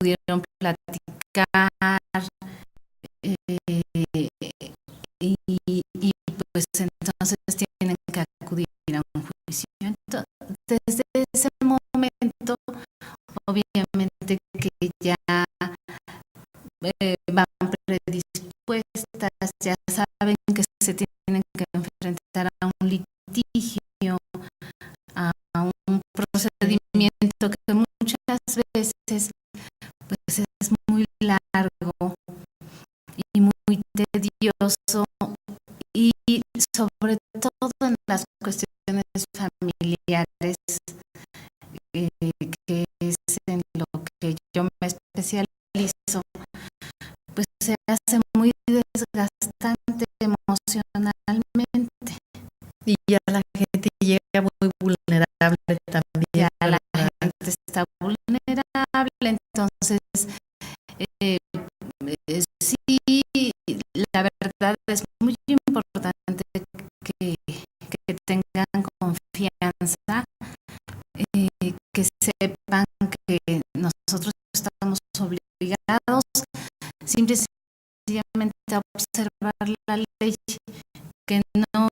pudieron platicar, y pues entonces tienen que acudir a un juicio. Entonces, desde ese momento, obviamente que ya van predispuestas, ya saben que se tienen que enfrentar a un litigio, a un procedimiento que muchas veces pues es muy largo y muy tedioso, y sobre todo en las cuestiones familiares, que es en lo que yo me especializo, pues se hace muy desgastante emocionalmente. Y ya la gente llega muy vulnerable también, Ya la ¿verdad? gente está vulnerable, entonces eh, sí, la verdad es muy importante que tengan confianza, que sepan que nosotros estamos obligados simple y sencillamente a observar la ley, que no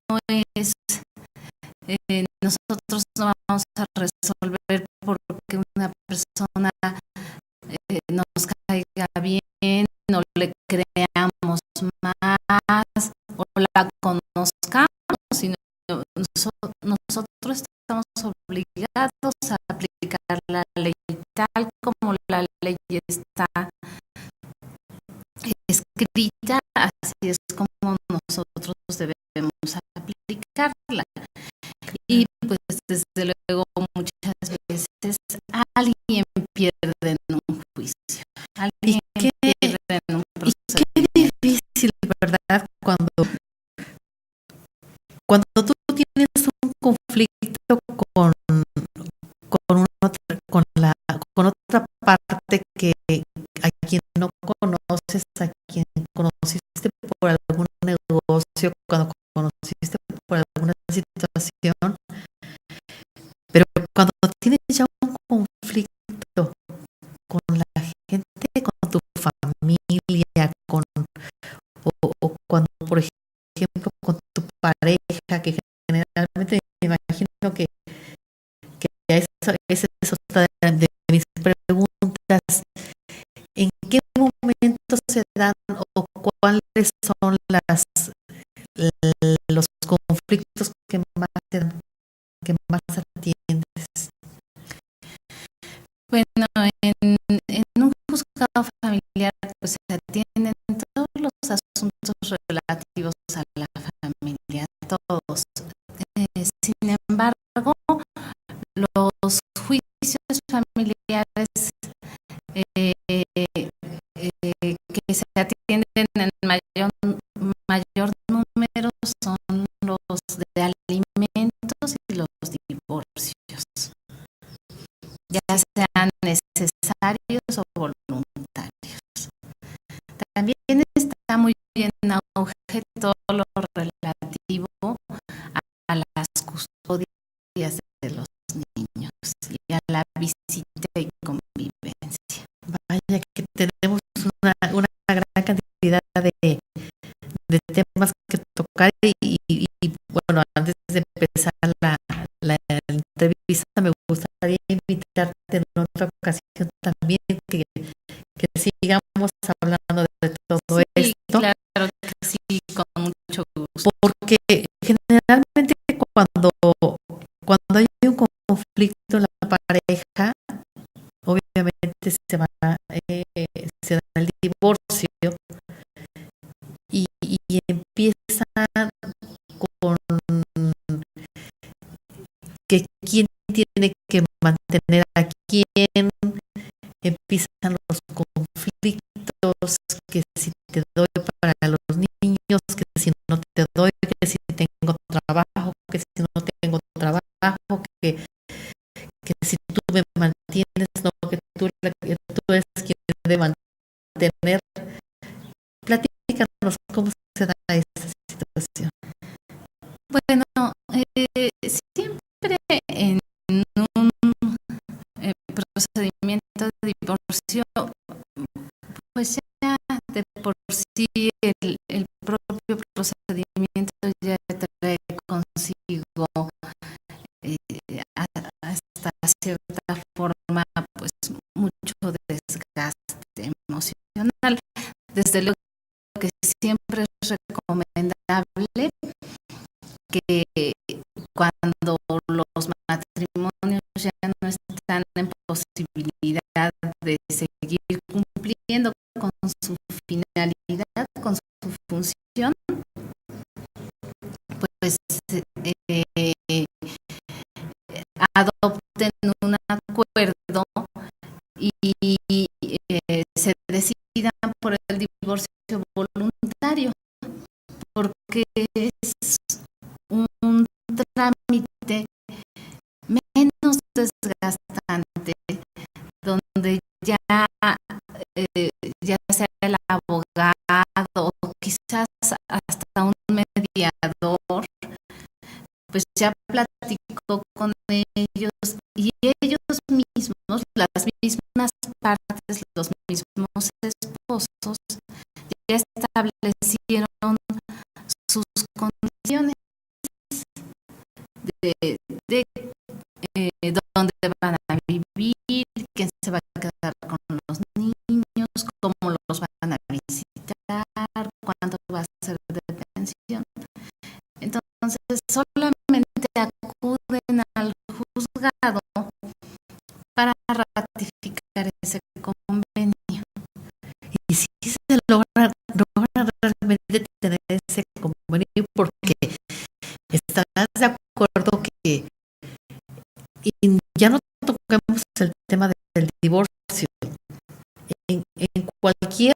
es, nosotros no vamos a resolver porque una persona nos caiga bien, no le creamos más o la conozcamos, sino nosotros estamos obligados a aplicar la ley tal como la ley está escrita, así es como nosotros debemos aplicarla. Y pues desde luego muchas veces alguien pierde en un juicio, Y alguien qué, pierde en un y qué procedimiento. difícil, ¿verdad? Cuando tú tienes un conflicto con otra, con otra parte que a quien no conoces, a quien conociste por algún negocio, cuando conociste por alguna situación, pero cuando tienes ya un conflicto con la gente, con tu familia, o cuando, por ejemplo, con tu pareja, que generalmente me imagino que esa es otra de mis preguntas. ¿En qué momento se dan o cuáles son los conflictos que más se dan, que más atiendes? Bueno, en un juzgado familiar pues se atienden todos los asuntos relativos a la familia, todos. Sin embargo, los juicios familiares eh, que se atienden en mayor número son los de alimentos y los divorcios, ya sean necesarios o voluntarios. También está muy en auge todo lo relativo a las custodias de los niños y a la visita y convivencia. Vaya que tenemos una gran cantidad de temas que tocar y bueno, antes de empezar la entrevista me gustaría invitarte en otra ocasión también que sigamos hablando de todo Sí, esto, claro que sí, con mucho gusto. porque generalmente cuando, cuando hay un conflicto en la pareja, obviamente eh, se da el divorcio y empieza con que quién tiene que mantener a quién, empiezan los conflictos, que si te doy para los niños, que si no te doy, que si tengo trabajo, que si no tengo trabajo, que si tú me mantienes, no, que tú eres quien debe mantener. Platícanos cómo se da esta situación. Bueno, siempre en un procedimiento de divorcio sí el propio procedimiento ya trae consigo hasta cierta forma pues mucho desgaste emocional. Desde luego que siempre es recomendable que cuando los matrimonios ya no están en posibilidad de seguir cumpliendo con su finalidad, con su función, pues adopten un acuerdo y se decidan por el divorcio voluntario, porque es un trámite menos desgastante, donde ya sea el abogado o quizás hasta un mediador, pues ya platicó con ellos y ellos mismos, las mismas partes, los mismos esposos, ya establecieron sus condiciones de dónde van a vivir, quién se va a quedar con los niños, cómo los van a visitar, cuánto va a ser de pensión. Entonces, solamente acuden al juzgado para ratificar ese convenio. Y si se logra realmente tener ese convenio, porque estarás de acuerdo que ya no toquemos el tema del divorcio. En cualquier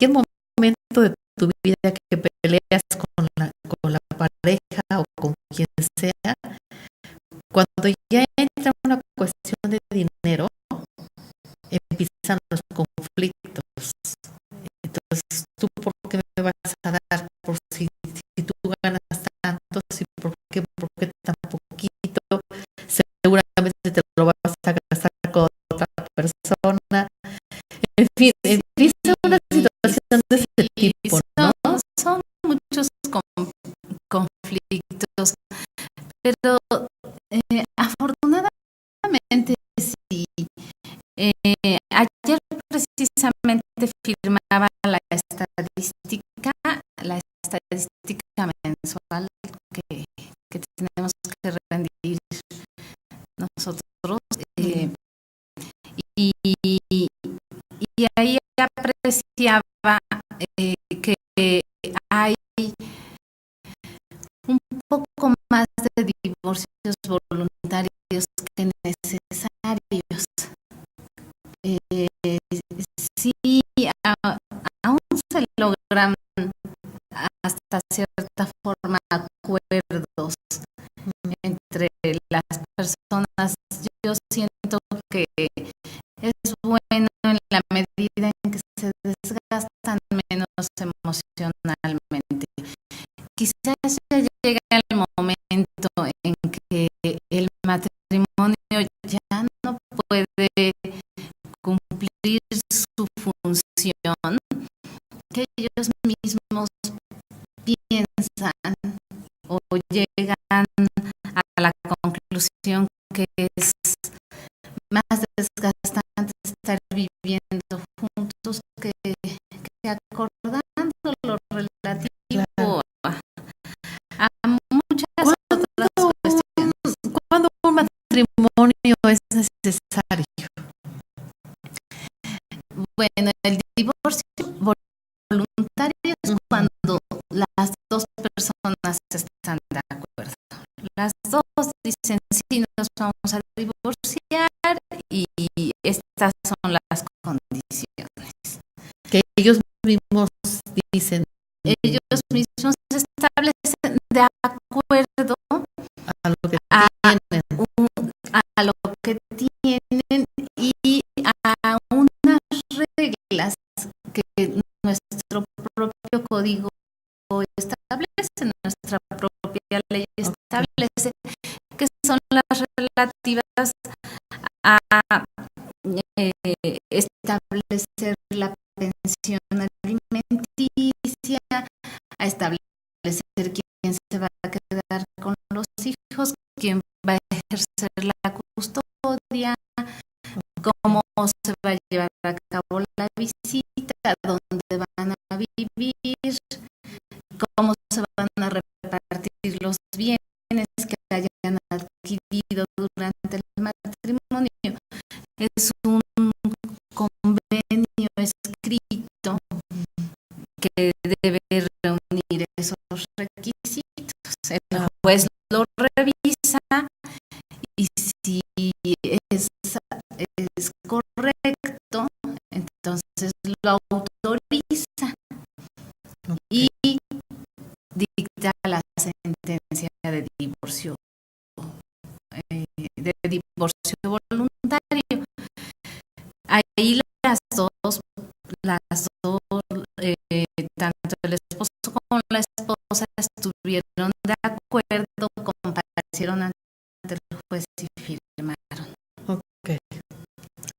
momento de tu vida que peleas con la pareja o con quien sea, cuando ya entra una cuestión de dinero, empiezan los conflictos. Entonces, ¿tú por qué me vas a dar? Por si tú ganas tanto, si por qué tan poquito, seguramente te lo vas a gastar con otra persona. En fin, empieza una situación de ese tipo, ¿no? Son muchos conflictos, pero afortunadamente sí. Ayer precisamente firmaba la estadística mensual que tenemos que rendir nosotros, y ahí apreciaba que hay un poco más de divorcios voluntarios que necesarios. Sí, aún se logran hasta cierta forma acuerdos entre las personas. Yo siento que es bueno en la medida en que se desgastan menos emocionalmente. Quizás ya llegue el momento en que el matrimonio ya no puede cumplir su función, que ellos mismos piensan o llegan a la conclusión que es más desgastante estar viviendo juntos que acordando lo relativo a muchas otras cuestiones. ¿Cuándo un matrimonio es necesario? Bueno, el divorcio voluntario es cuando las dos personas están de acuerdo. Las dos dicen sí, nos vamos a divorciar y estas son las condiciones. Que ellos mismos dicen. Ellos mismos se establecen de acuerdo a lo que tienen. A lo que tienen y a unas reglas que nuestro propio código establece, nuestra propia ley establece, que son las relativas a establecer la pensión cómo se va a llevar a cabo la visita, dónde van a vivir, cómo se van a repartir los bienes que hayan adquirido durante el matrimonio. Es un convenio escrito que debe reunir esos requisitos. El juez lo revisa y si es correcto, entonces lo autoriza y dicta la sentencia de divorcio voluntario. Ahí tanto el esposo como la esposa estuvieron de acuerdo, comparecieron ante el juez y firmaron. Okay.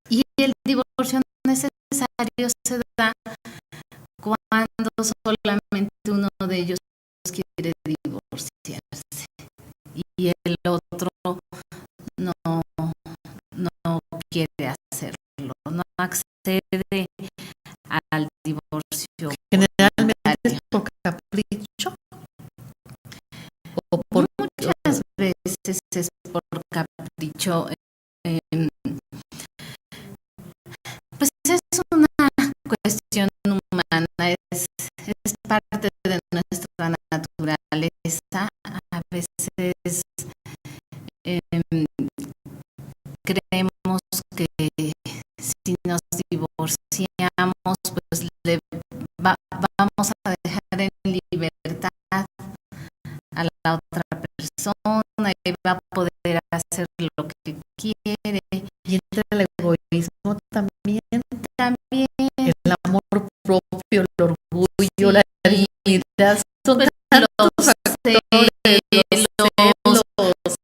Y el divorcio necesario se da cuando solamente uno de ellos quiere divorciarse y el otro no quiere hacerlo, no accede al divorcio. Generalmente es por capricho o por muchas veces es por capricho. Pues es una cuestión humana, es parte de nuestra naturaleza. A veces creemos que si nos divorciamos, pues vamos a dejar en libertad a la otra persona y va a poder hacer lo que quiere. Y entra el egoísmo también, el amor propio, el orgullo, la dignidad, son tantos factores, los celos,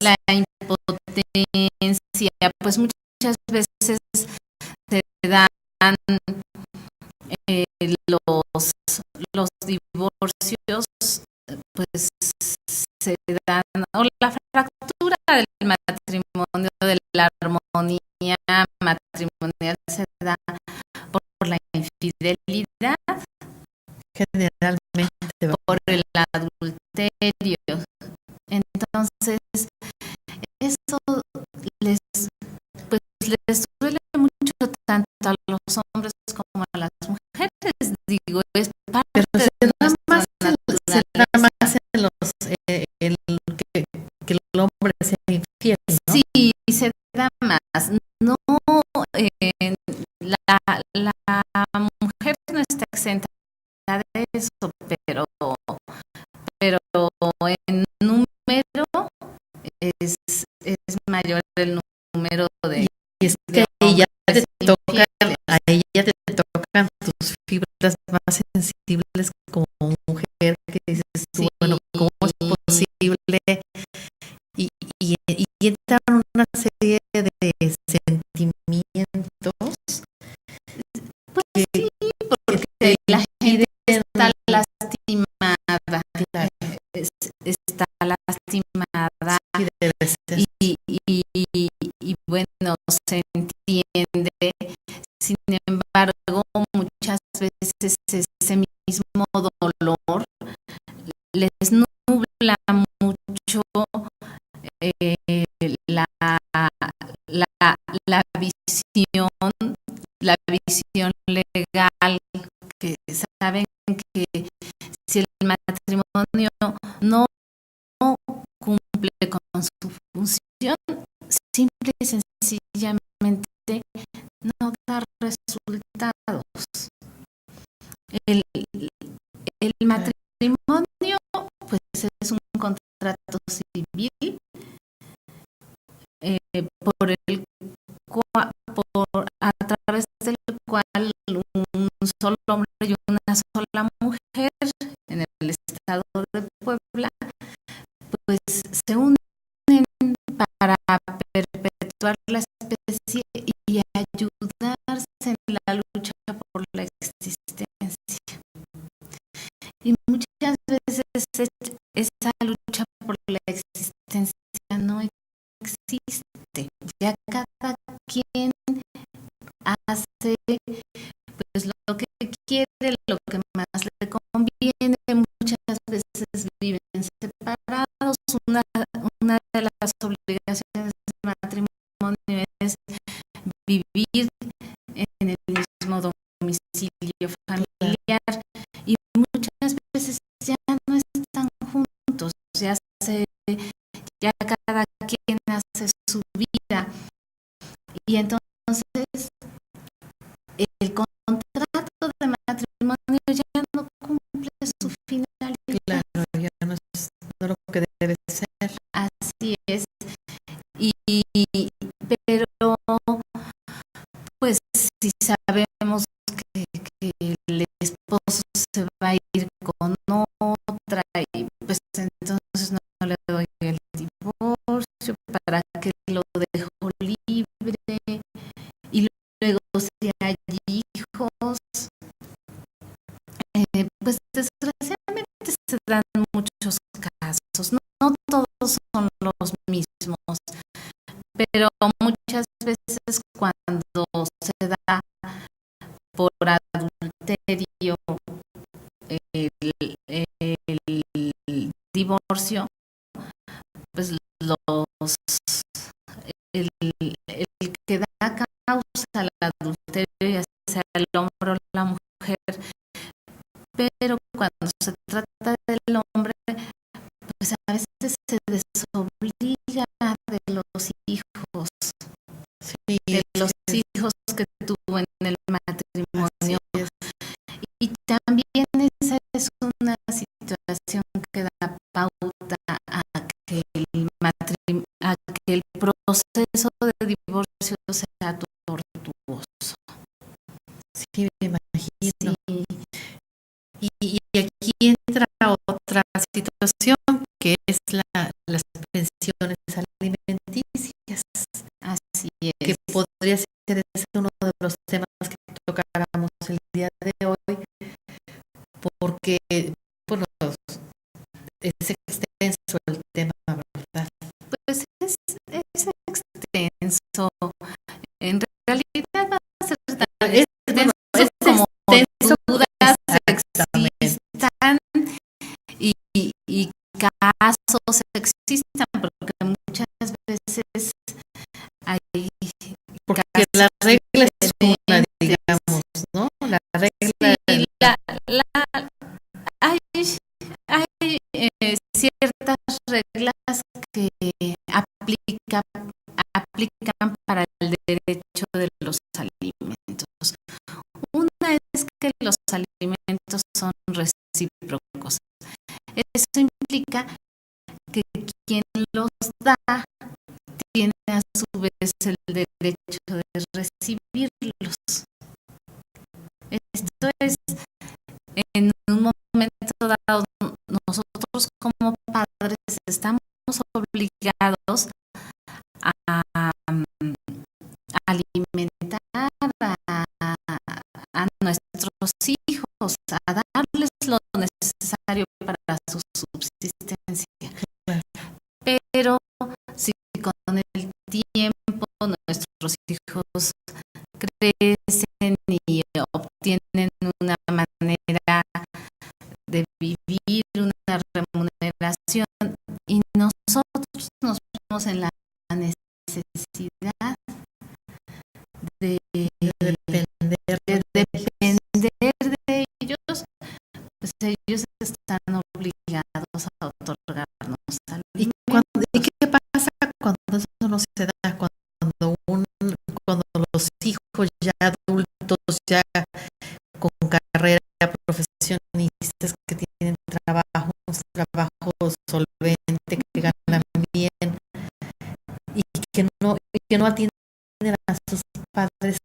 la impotencia, pues muchas veces se dan los divorcios, pues se dan, o la fractura del matrimonio, de la armonía matrimonial se da por la infidelidad, generalmente por el adulterio. Entonces eso les duele mucho tanto a los hombres como a las mujeres, digo, es parte pero de nuestra naturaleza. se da más en los que el hombre sea infiel, ¿no? Sí, se da más. No, la mujer no está exenta de eso, pero en número es mayor el número de. Y es que a ella te tocan tus fibras más sensibles como mujer, que dices tú, Sí. bueno, ¿cómo es posible? Y entran una serie de sentimientos pues sí, porque la gente está lastimada, claro, está lastimada y y bueno, se entiende. Sin embargo, muchas veces ese mismo dolor les nubla mucho la, la visión, la visión legal, que saben que si el matrimonio no cumple con su función, simple y sencillamente no da resultados. El matrimonio pues es un contrato civil a través del cual un solo hombre y una sola mujer en el estado de Puebla pues se unen para perpetuar la especie y ayudarse en la lucha por la existencia. Y muchas veces esa lucha por la existencia no existe. Ya cada quien hace pues lo que quiere, lo que más le conviene. Muchas veces viven separados. Una de las obligaciones del matrimonio es vivir en el mismo domicilio familiar, y muchas veces ya no están juntos, ya cada quien hace su vida, y entonces el contrato de matrimonio ya no cumple su finalidad. Claro, ya no es lo que debe ser. Así es. Y, pero pues si sabemos que el esposo se va a ir con otra, y pues entonces no le doy el divorcio, para que lo dejo libre, y luego si hay hijos, pues desgraciadamente se dan muchos casos, no todos son los mismos, pero muchas veces cuando se da por adulterio el divorcio, pues el que da causa al adulterio, ya sea el hombre o la mujer, pero cuando se trata del hombre, pues a veces se desobliga de los hijos, Sí, de los hijos que tuvo en el matrimonio. Y también esa es una situación que da pauta a que el proceso de divorcio sea tortuoso. Sí, me imagino. Sí. Y aquí entra otra situación, que es las pensiones alimenticias, Así que es. podría ser ese uno de los temas que tocáramos el día de hoy, porque, bueno, es extenso el tema, ¿verdad? Pues es extenso. En realidad va a ser tan extenso como dudas existan y casos existan, porque muchas veces hay porque casos la regla es una, diferentes. digamos, ¿no? La regla Sí, hay ciertas reglas que aplican para el derecho de los alimentos. Una es que los alimentos son recíprocos. Eso implica que quien los da tiene a su vez el derecho de recibirlos. Esto es, en un momento dado, nosotros como padres estamos obligados a alimentar a nuestros hijos, a darles lo necesario para su subsistencia. Pero si con el tiempo nuestros hijos crecen y obtienen una manera de vivir, una remuneración, y nosotros nos vemos en la necesidad de depender de ellos, pues ellos están obligados a otorgarnos alimentos. ¿Y qué pasa cuando eso no se da? Cuando los hijos ya adultos, ya con carrera, profesionistas, que tienen trabajo solvente, que ganan bien, y que no atienden a sus padres,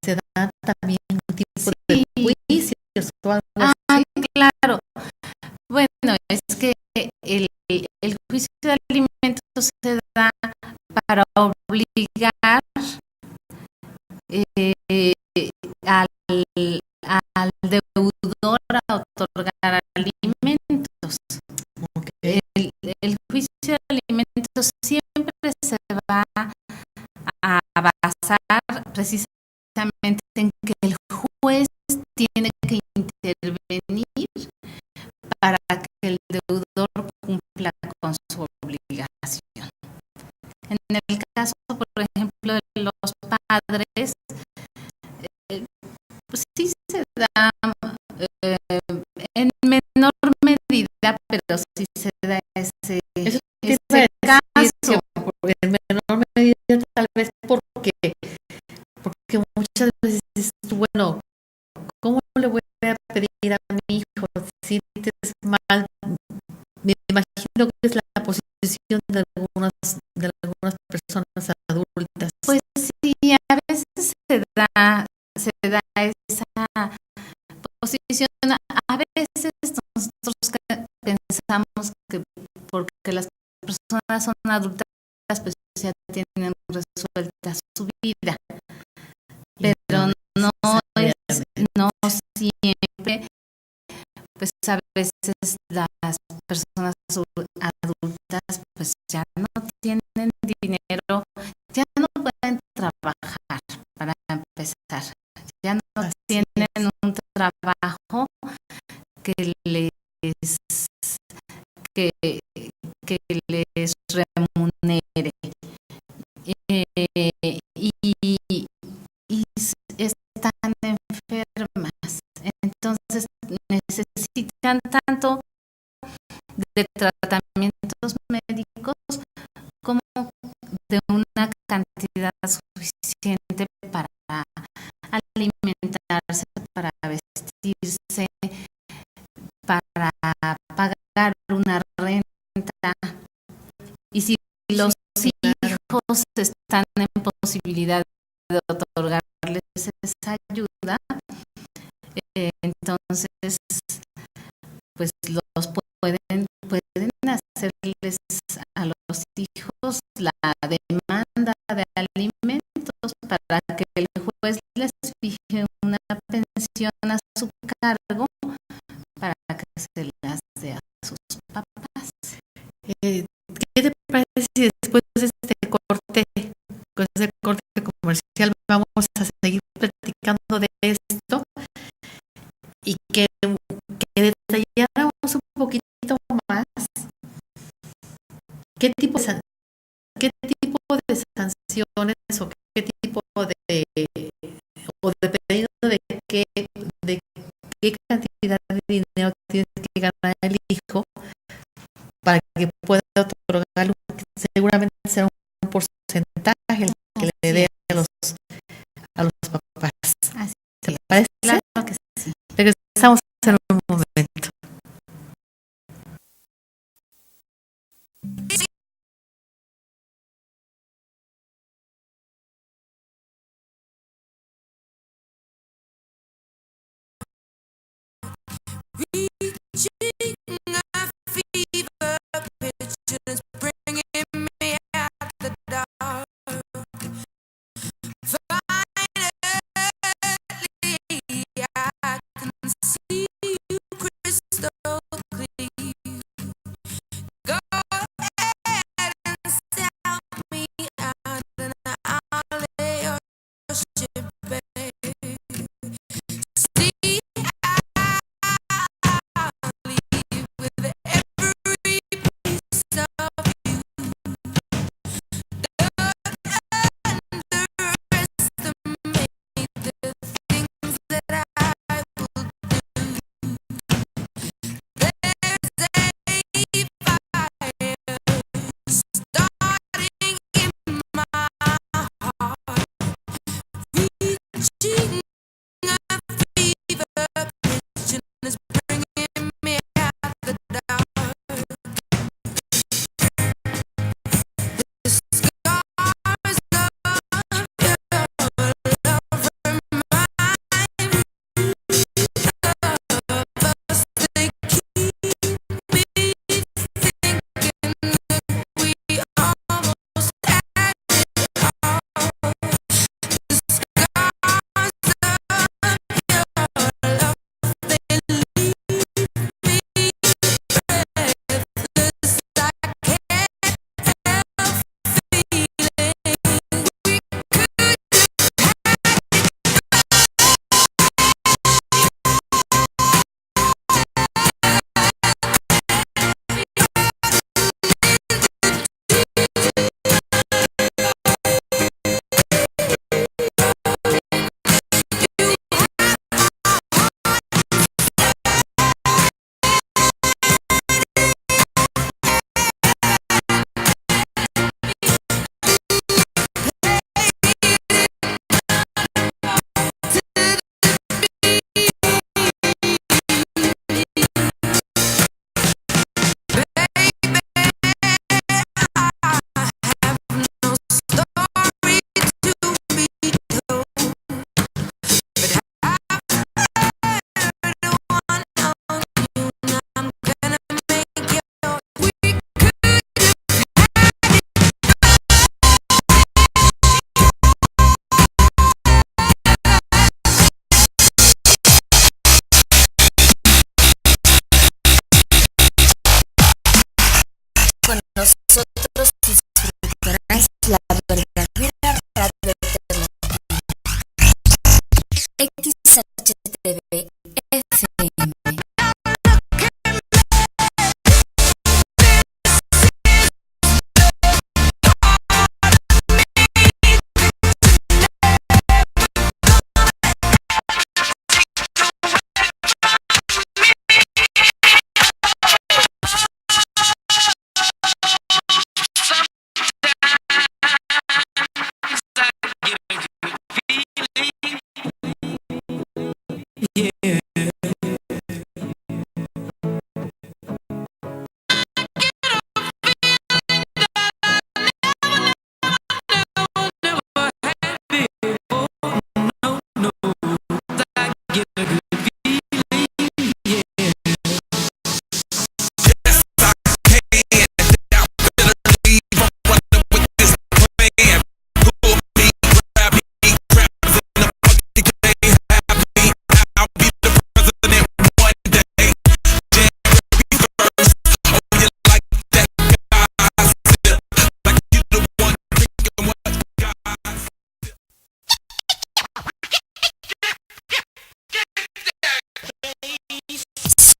se da también un tipo de juicios o algo así. Claro. Bueno, es que el juicio de alimentos se da para obligar al, al deudor a otorgar alimentos. Okay. El juicio de alimentos siempre se va a basar precisamente precisamente en que el juez tiene que intervenir para que el deudor cumpla con su obligación. En el caso, por ejemplo, de los padres, pues sí se da en menor medida, pero sí se da ese caso. En menor medida tal vez porque muchas veces dices tú, bueno, ¿cómo le voy a pedir a mi hijo si sientes mal? Me imagino que es la posición de algunas personas adultas. Pues sí, a veces se da esa posición. A veces nosotros pensamos que porque las personas son adultas, pues ya tienen resuelta su vida, pero no siempre. Pues a veces las personas adultas pues ya no tienen dinero, ya no pueden trabajar para empezar, ya no tienen un trabajo que les que, que les remunere, y están enfermas, entonces necesitan tanto de tratamientos médicos como de una cantidad suficiente para alimentarse, para vestirse, para pagar una renta. Y si los hijos están en posibilidad de otorgarles esa ayuda, entonces pues los pueden hacerles a los hijos la demanda de alimentos para que el juez les fije una pensión a su cargo para que se las dé a sus papás. ¿Qué te parece si después de este corte comercial vamos a seguir platicando de esto y que detalláramos un poquito más qué tipo de sanciones o qué tipo de o dependiendo de qué cantidad de dinero tienes que ganar el hijo para que pueda otorgarlo, seguramente será un porcentaje el que le dé a los papás. Así ¿Te parece? Claro que sí. Regresamos en un momento.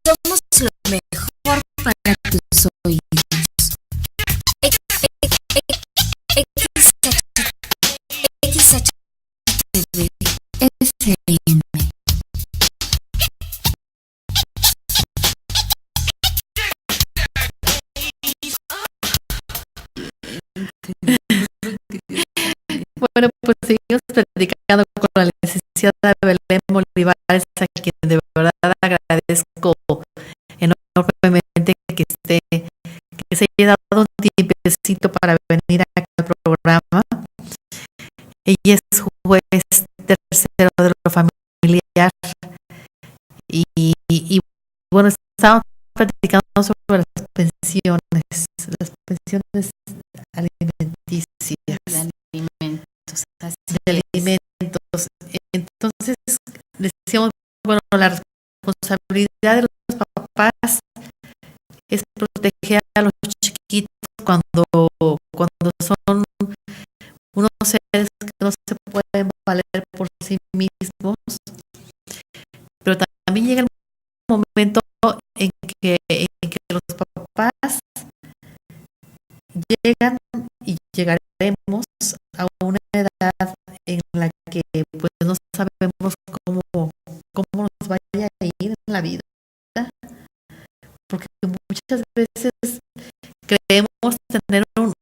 Somos lo mejor para tus oídos. XHTV FM. Bueno, pues seguimos platicando con la licenciada Belén Olivares, a quien de verdad agradezco enormemente que se haya dado un tiempecito para venir acá al programa. Ella es juez tercero de lo familiar y bueno, estábamos platicando sobre las pensiones alimenticias. De alimentos. Entonces, decíamos, bueno, la responsabilidad de los papás es proteger a los chiquitos cuando son unos seres que no se pueden valer por sí mismos, pero también llega el momento en que los papás llegan y llegaremos a una edad en la que pues no sabemos cómo nos vaya a ir en la vida, porque muchas veces creemos tener un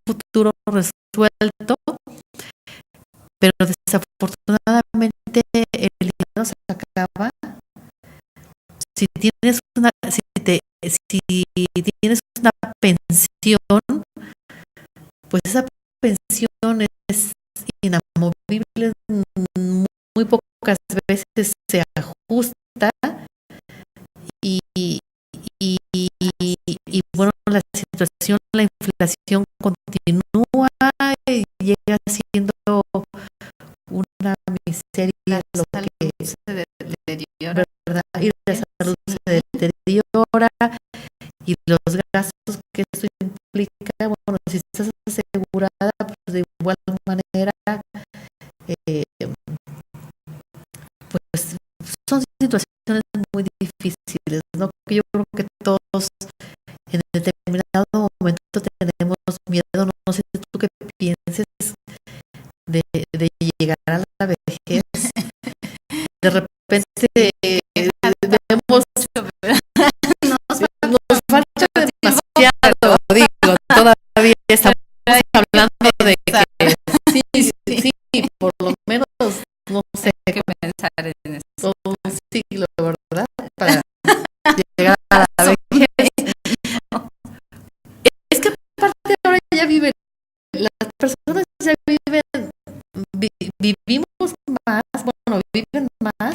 futuro resuelto, pero desafortunadamente el dinero se acaba. Si tienes una pensión, pues esa pensión es inamovible, muy pocas veces se ajusta y, y, y bueno, la inflación continúa y llega siendo una miseria lo que se deteriora, ¿verdad? Y la salud se deteriora y los gastos que esto implica, bueno, si estás asegurada, pues de igual manera, eh, pues son situaciones muy difíciles, ¿no? Que yo creo que todos en determinado momento tenemos miedo, no sé tú qué pienses de llegar a la vejez. De repente vemos, nos falta demasiado, digo, todavía estamos hablando de que sí, por lo menos, no sé, hay que pensar en eso. todo un siglo, ¿verdad? Para llegar a la vejez. Es que aparte ahora ya viven, las personas ya viven, vivimos más, bueno, viven más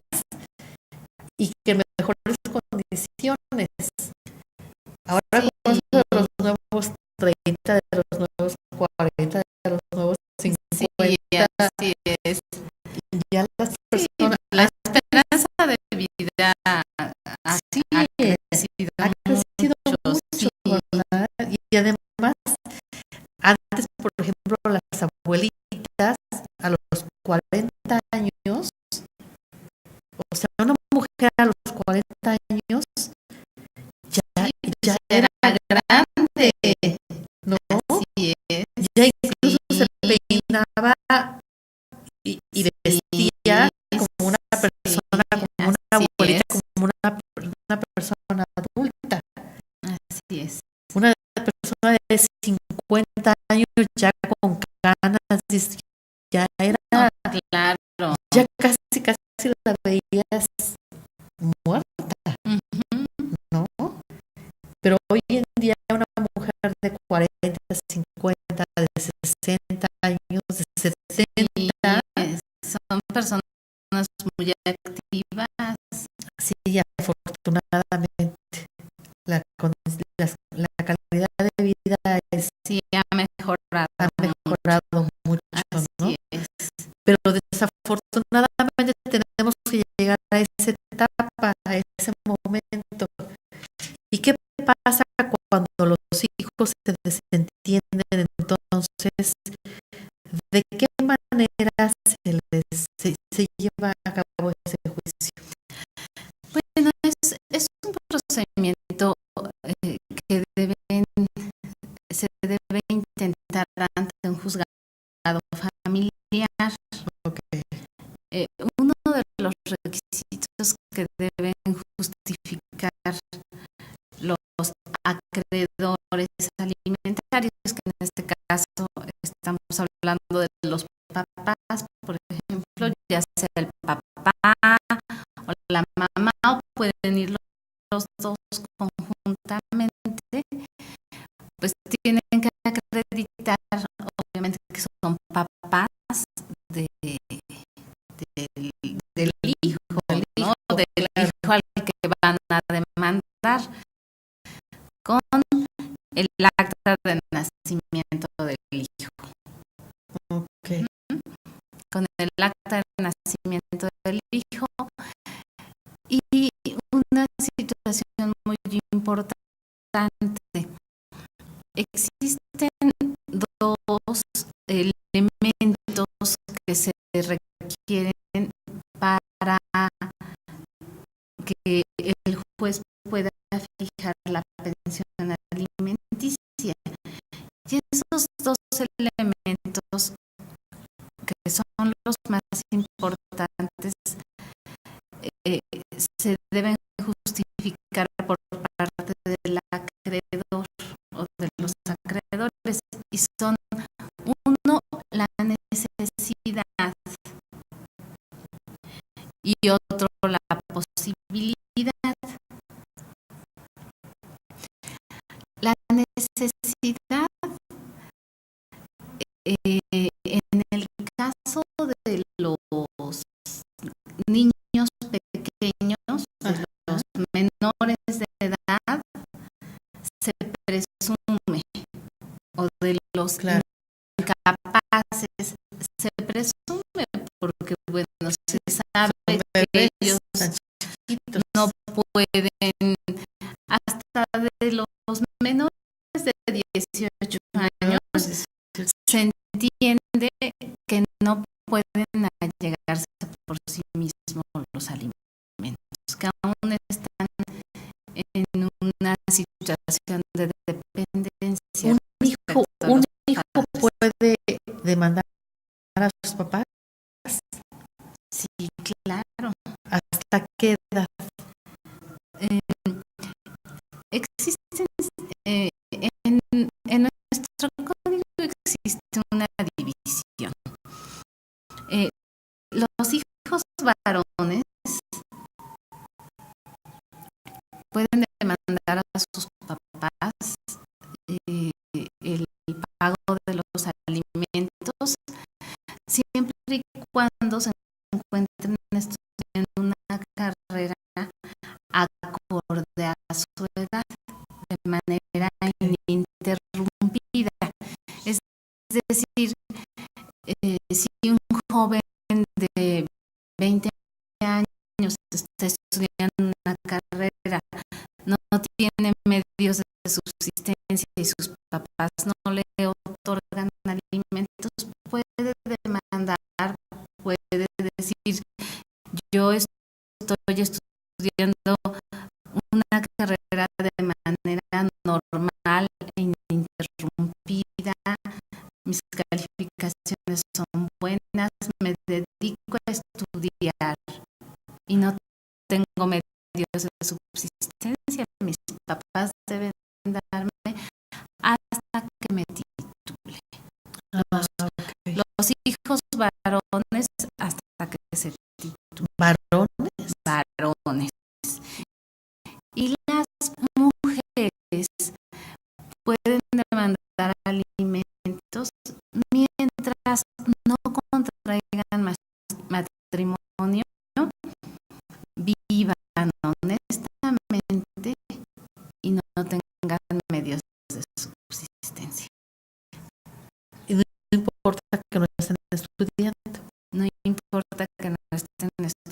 y que en mejores condiciones. Ahora Sí, con eso de los nuevos 30, de los nuevos 40, de los nuevos 50, sí, así es. ya las Sí, personas, la esperanza de vida así ha es, crecido ha crecido mucho, sí. ¿verdad? Y además, antes, por ejemplo, las abuelitas a los 40 años, o sea, una mujer a los 40 años ya era grande, ¿no? Así es. Ya incluso se peinaba y vestía como una persona, como una abuelita, como una persona adulta. Así es. Una persona de 50 años ya con canas, ya era, claro, ya casi la veías 50, de 60 años, de 70. Son personas muy activas. Sí, afortunadamente la calidad de vida Sí, ha mejorado. ha mejorado mucho, Así ¿no? es. Pero desafortunadamente tenemos que llegar a esa etapa, a ese momento. ¿Y qué pasa cuando los hijos se desentienden? Entonces, ¿de qué manera se lleva a cabo ese juicio? Bueno, es un procedimiento que se debe intentar ante un juzgado familiar. Okay. Uno de los requisitos que deben justificar los acreedores alimentarios, que en este caso estamos hablando de los papás, por ejemplo, ya sea el papá o la mamá, o pueden ir los dos conjuntamente, pues tienen que acreditar, obviamente, que son papás de, del hijo, ¿no? Del hijo al que van a demandar, con el acta de nacimiento del hijo. Okay. Con el acta de nacimiento del hijo. Y una situación muy importante: existen dos elementos que se requieren para que el juez pueda fijar la pensión alimenticia. Y esos dos elementos, que son los más importantes, se deben justificar por parte del acreedor o de los acreedores, y son: uno, la necesidad, y otro, la posibilidad. La necesidad, en el caso de los niños pequeños, de los menores de edad, se presume, o de los incapaces, se presume, porque bueno, se sabe que ellos no pueden, hasta de los menores de 18 años, se entiende que no pueden allegarse por sí mismos los alimentos, que aún están en una situación de dependencia. Un hijo puede demandar a sus papás. Sí, claro. ¿Hasta qué edad? Existen, en nuestro código existe una división. Los hijos varones pueden demandar a sus papás el pago de los alimentos, siempre y cuando se encuentren estudiando una carrera acorde a su edad, de manera ininterrumpida. Es decir, si un joven de 20 años está estudiando una carrera, no tiene medios de subsistencia y sus papás no le otorgan alimentos, puede demandar, puede decir: yo estoy estudiando una carrera de manera normal e ininterrumpida, mis calificaciones son buenas, me dedico a estudiar y no tengo medios de subsistencia, mis papás deben darme hasta que me titule. Los hijos varones hasta que se titulen. Varones. Y las mujeres pueden demandar alimentos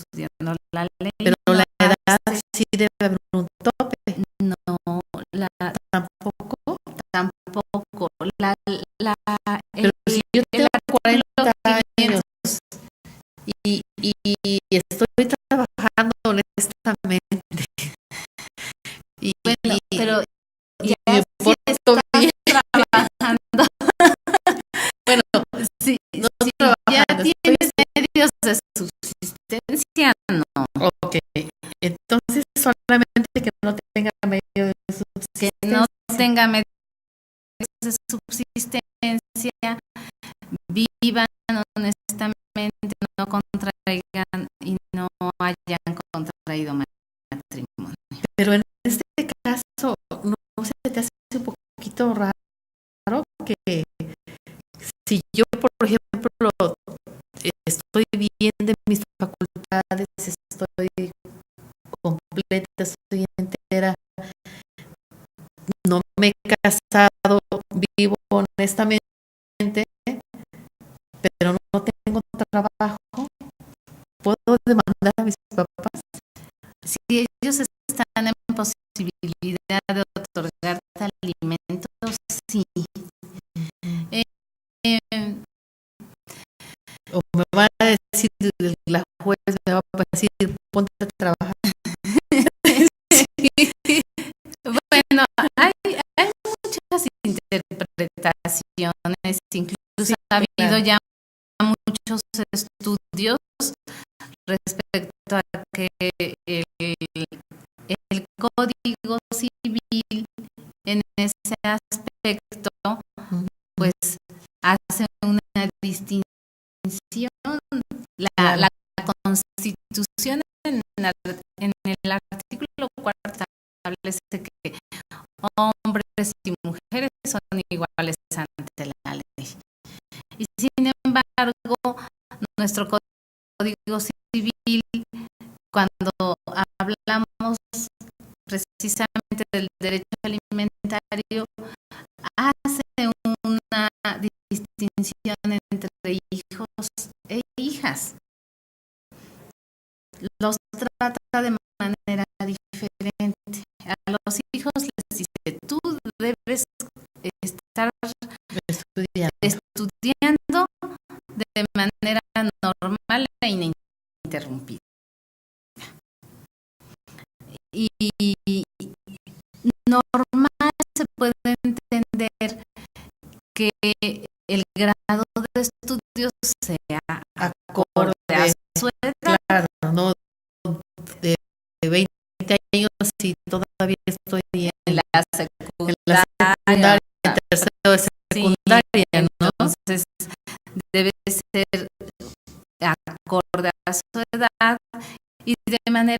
estudiando la ley. Pero no la edad hace- sí debe haber un tope. no, la, Tampoco. tampoco. La, la, Pero si yo el tengo 40 artículo años y estoy trabajando honestamente y, bueno, pero y ya me si porto estás bien, trabajando, bueno, si, no si ya trabajando, estoy tienes medios de subsistencia, no, ok. Entonces solamente que no tenga medio de que no subsistencia. tenga medios de subsistencia, vivan honestamente, no contraigan y no hayan contraído matrimonio. Pero en este caso, ¿no se te hace un poquito raro que si yo, por ejemplo, estoy bien de mis facultades, estoy completa, estoy entera, no me he casado, vivo honestamente, pero no tengo trabajo, puedo demandar a mis papás? Si ellos están en posibilidad de otorgarte alimentos, sí. O me van a decir, la juez me va a decir, ponte a trabajar. Sí. Bueno, hay muchas interpretaciones, incluso Sí, ha habido claro. ya muchos estudios respecto a que el Código Civil en ese aspecto pues hace una distinción. Claro. La Constitución en el artículo 4 establece que hombres y mujeres son iguales ante la ley. Y sin embargo, nuestro Código Civil, cuando hablamos precisamente del derecho alimentario, hace una distinción entre hijos e hijas. Los trata de manera diferente. A los hijos les dice, tú debes estar estudiando de manera normal e ininterrumpida. Y normal se puede entender que el grado de estudios sea acorde a su edad. Claro, no de 20 años y todavía estoy En la secundaria, en tercero de secundaria, sí, ¿no? entonces debe ser acorde a su edad y de manera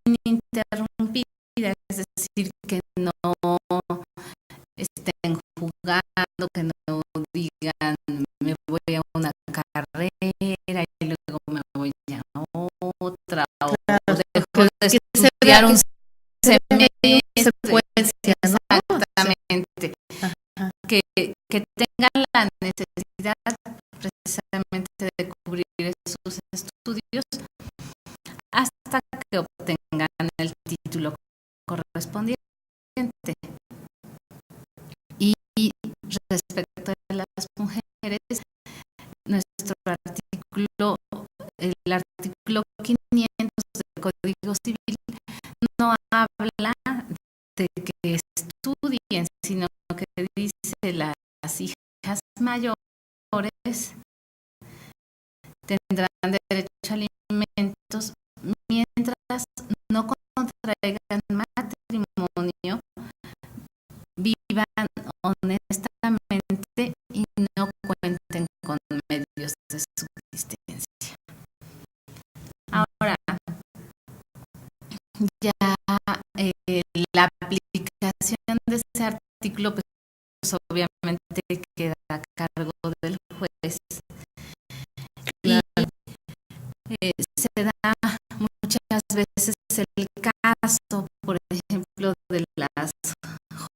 ininterrumpida, es decir, que no estén jugando, que no digan me voy a una carrera y luego me voy a otra, Claro, o dejo de que estudiar un semestre, semestre, ¿no? exactamente, Ajá. que tengan la necesidad precisamente de cubrir sus estudios hasta que obtengan el título correspondiente. Y respecto a las mujeres, nuestro artículo, el artículo 500 del Código Civil, no habla de que estudien, sino que dice las hijas mayores tendrán derecho a alimentos mientras no contraigan matrimonio, vivan honestamente y no cuenten con medios de subsistencia. Ahora, ya la aplicación de ese artículo, pues obviamente queda a cargo del juez. Claro. Y se da muchas veces el caso, por ejemplo, de las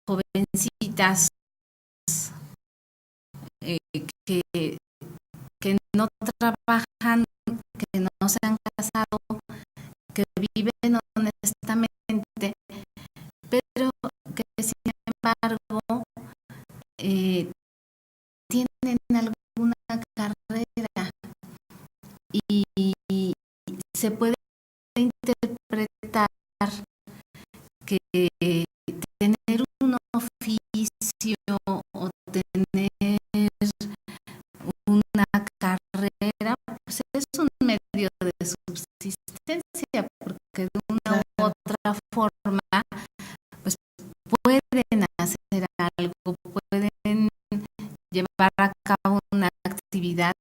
jovencitas que no trabajan, que no se han casado, que viven honestamente, pero que sin embargo tienen alguna carrera y se puede interpretar que tener un oficio o tener una carrera pues es un medio de subsistencia, porque de una u otra forma pues pueden hacer algo, pueden llevar a cabo una actividad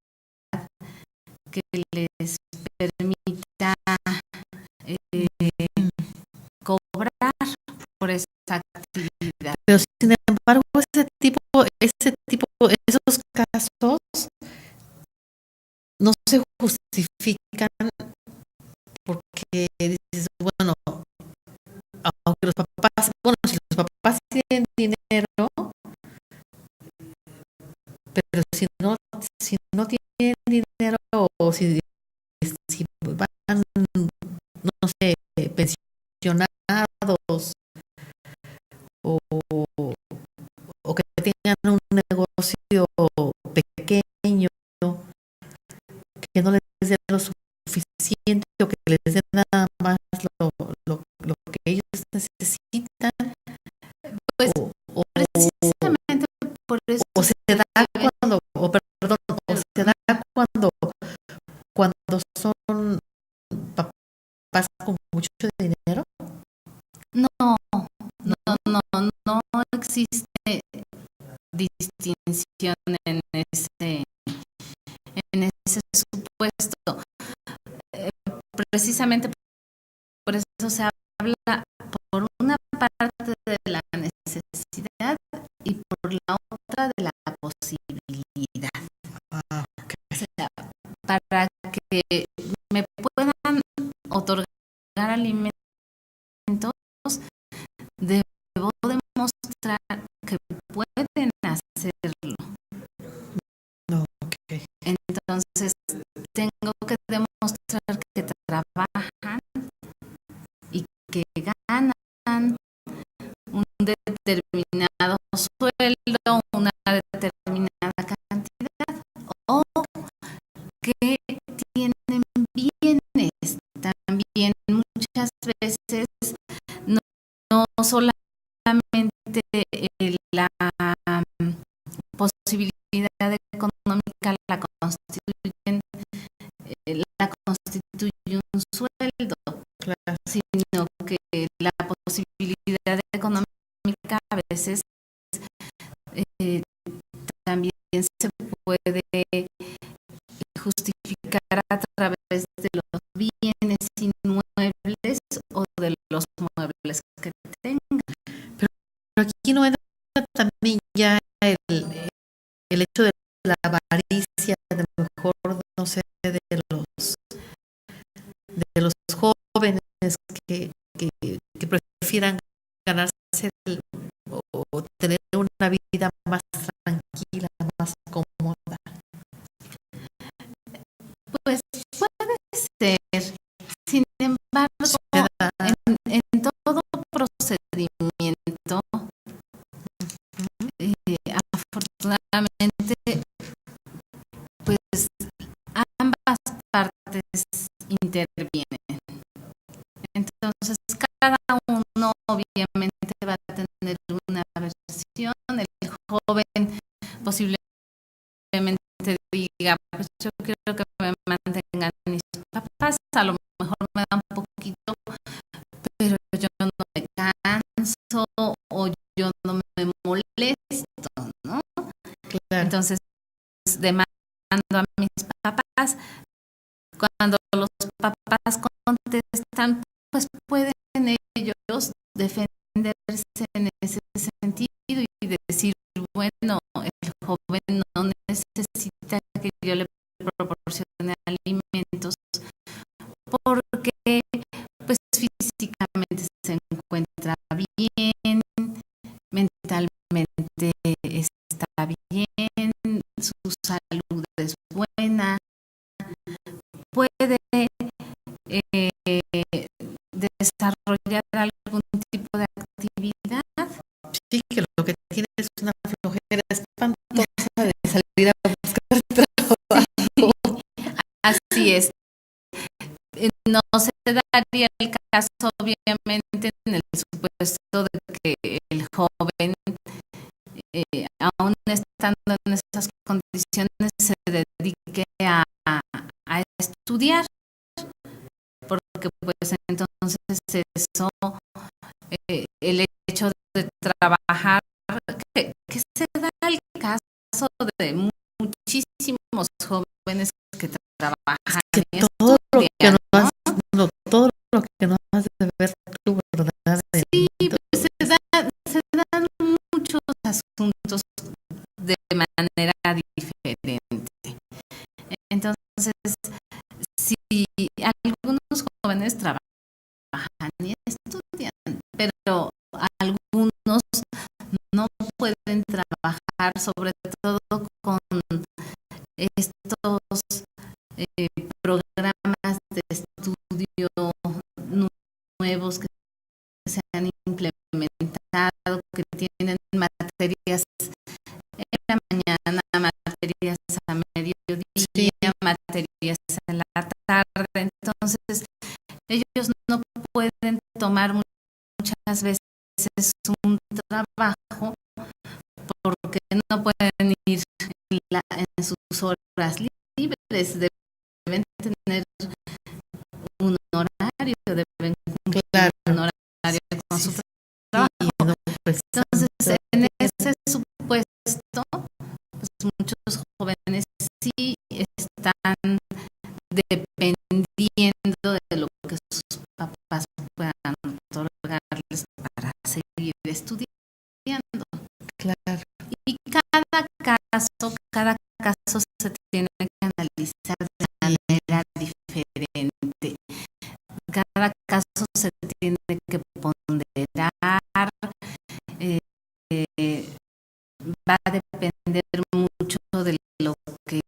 que les permita cobrar por esa actividad. Pero sin embargo, esos casos no se justifican porque dices, bueno, aunque los papás, bueno, si los papás tienen dinero, pero si no tienen dinero o si van, no sé, pensionados o que tengan un negocio pequeño, que no les dé lo suficiente o que les dé nada más lo que ellos necesitan, Pues o precisamente por eso se da cuando, o se da cuando son papás con mucho dinero. no existe distinción en ese supuesto. Precisamente por eso se habla por una parte de la necesidad y por la otra de la posibilidad. O sea, para que me puedan otorgar alimentos, debo demostrar que pueden hacerlo. No, okay. Entonces, tengo que demostrar que trabajan y que ganan un determinado sueldo, una determinada cantidad, o que tienen bienes. También muchas veces no solamente la posibilidad económica la constituye un sueldo, Claro. sino que la posibilidad económica a veces también se puede justificar a través de los bienes inmuebles o de los muebles que tengan. Pero aquí no entra también ya el hecho de la avaricia, de lo mejor, no sé, de los jóvenes que prefieran ganarse o tener una vida más tranquila, más cómoda. Pues puede ser. Sin embargo, en todo procedimiento, afortunadamente, pues ambas partes intervienen. Entonces, cada uno obviamente va a tener una versión. El joven posiblemente diga, pues yo quiero que me mantengan mis papás, a lo mejor me da un poquito, pero yo no me canso o yo no me molesto, ¿no? Claro. Entonces, demando a mis papás. Cuando los papás contestan, pues pueden ellos defenderse en ese sentido y decir, bueno, el joven no necesita que yo le proporcione alimentos porque pues físicamente se encuentra bien, mentalmente está bien, su salud es buena, puede desarrollar algún tipo de actividad. Sí, que lo que tiene es una flojera espantosa de salir a buscar trabajo. Así es. No se daría el caso, obviamente, en el supuesto de que el joven, aún estando en esas condiciones, se dedique a estudiar, porque pues entonces eso, el hecho de trabajar, que se da el caso de muchísimos jóvenes que trabajan Que y todo lo que estudian, no ¿no? has, todo lo que no has de ver tú, ¿verdad? Sí, pues se dan muchos asuntos de manera diferente. Entonces, si algunos jóvenes trabajan y estudian, pero algunos no pueden trabajar, sobre todo con estos programas de estudio nuevos que se han implementado, que tienen materias en la mañana, materias a mediodía, Sí, materias en la tarde. Entonces, ellos no pueden tomar muchas veces un trabajo porque no pueden ir en sus horas libres, deben tener un horario, deben cumplir claro. un horario con su Sí, trabajo. no, pues, Entonces, en ese supuesto, pues muchos jóvenes sí están dependiendo de lo que sus papás puedan otorgarles para seguir estudiando. claro. Y cada caso se tiene que analizar de manera diferente. Cada caso se tiene que ponderar. Eh, Va a depender mucho que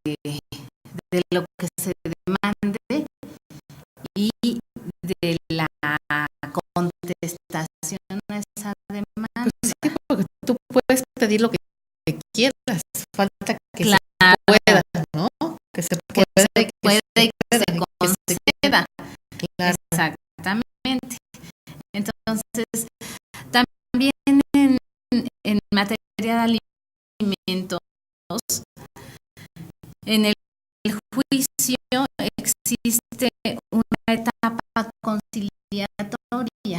de lo que se demande y de la contestación a esa demanda. Pues sí, porque tú puedes pedir lo que quieras, falta que Claro, se pueda, ¿no? Que se que pueda se y que puede se y que se pueda y que se conceda. claro. Exactamente. Entonces, también en materia de alimentos, en el juicio existe una etapa conciliatoria.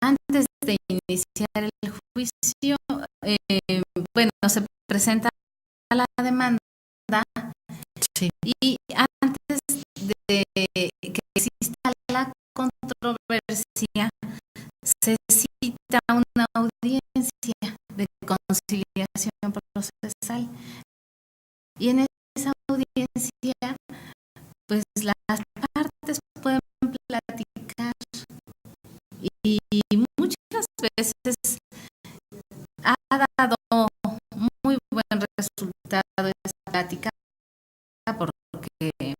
Antes de iniciar el juicio, bueno, se presenta la demanda Sí, y antes de que exista la controversia, se cita una audiencia de conciliación procesal. Y en esa audiencia, pues las partes pueden platicar y muchas veces ha dado muy buen resultado esa plática porque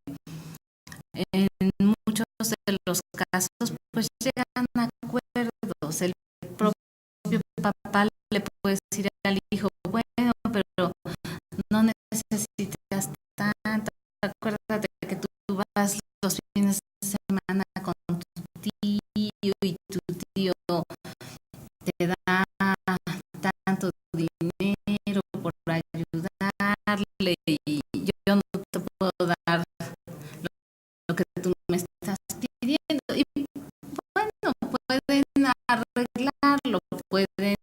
en muchos de los casos pues llegan a acuerdos. El propio papá le puede decir al hijo, bueno, pero no necesitas tanto, acuérdate que tú vas los fines de semana con tu tío y tu tío te da tanto dinero por ayudarle y yo no te puedo dar lo que tú me estás pidiendo. Y bueno, pueden arreglarlo, pueden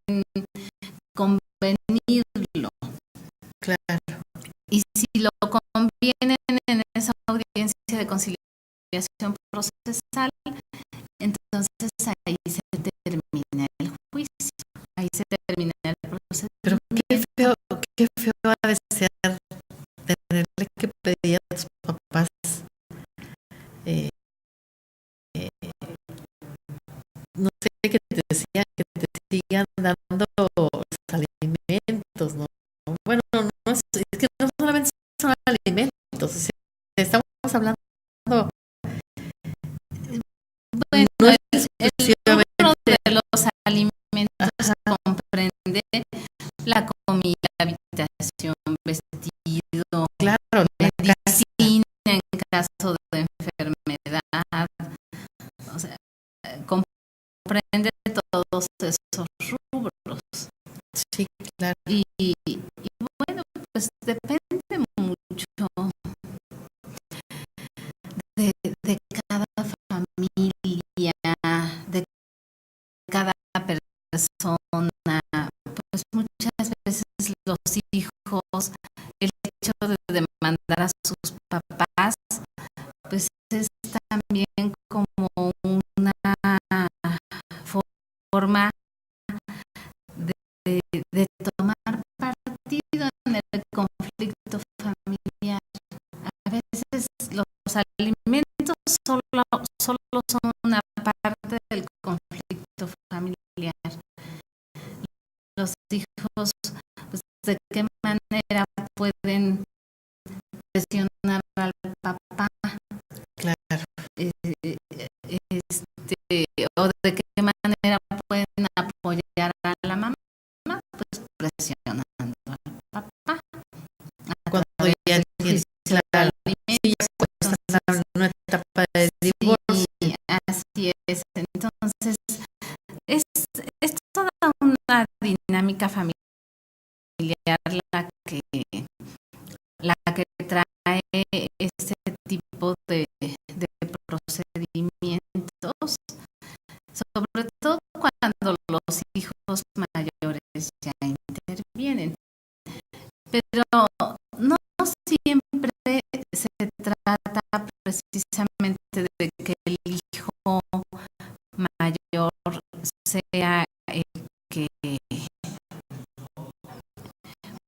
convenirlo. claro. Y si lo convienen en esa audiencia de conciliación procesal, entonces ahí se termina el juicio, ahí se termina el Pero procedimiento. qué feo ha de ser tenerle que pedir a tus papás eh, no sé, que te decían que te sigan dando los alimentos, ¿no? Bueno, no es que no solamente son alimentos, o sea, estamos hablando rubro de los alimentos comprende la comida, habitación, vestido, claro, la casa, medicina en caso de enfermedad, o sea, comprende todos esos rubros. sí, claro, Y bueno, pues depende mucho de cada familia, de cada persona. Pues muchas veces los hijos, el hecho de demandar a sus papás, pues es también como una forma de tomar partido en el conflicto familiar. A veces los alimentos solo son una parte del conflicto familiar. Los hijos, pues, ¿de qué manera pueden presionar al papá? claro, O de qué manera pueden apoyar a la mamá, pues presionando al papá a cuando través ya del tiene, juicio de claro, sí, alimentos. ya cuando están en una etapa de divorcio, Sí, así es. Entonces, es, es toda una dinámica familiar la que trae ese tipo de procedimientos, sobre todo cuando los hijos mayores ya intervienen. Pero no siempre se trata precisamente de que el hijo mayor sea el que,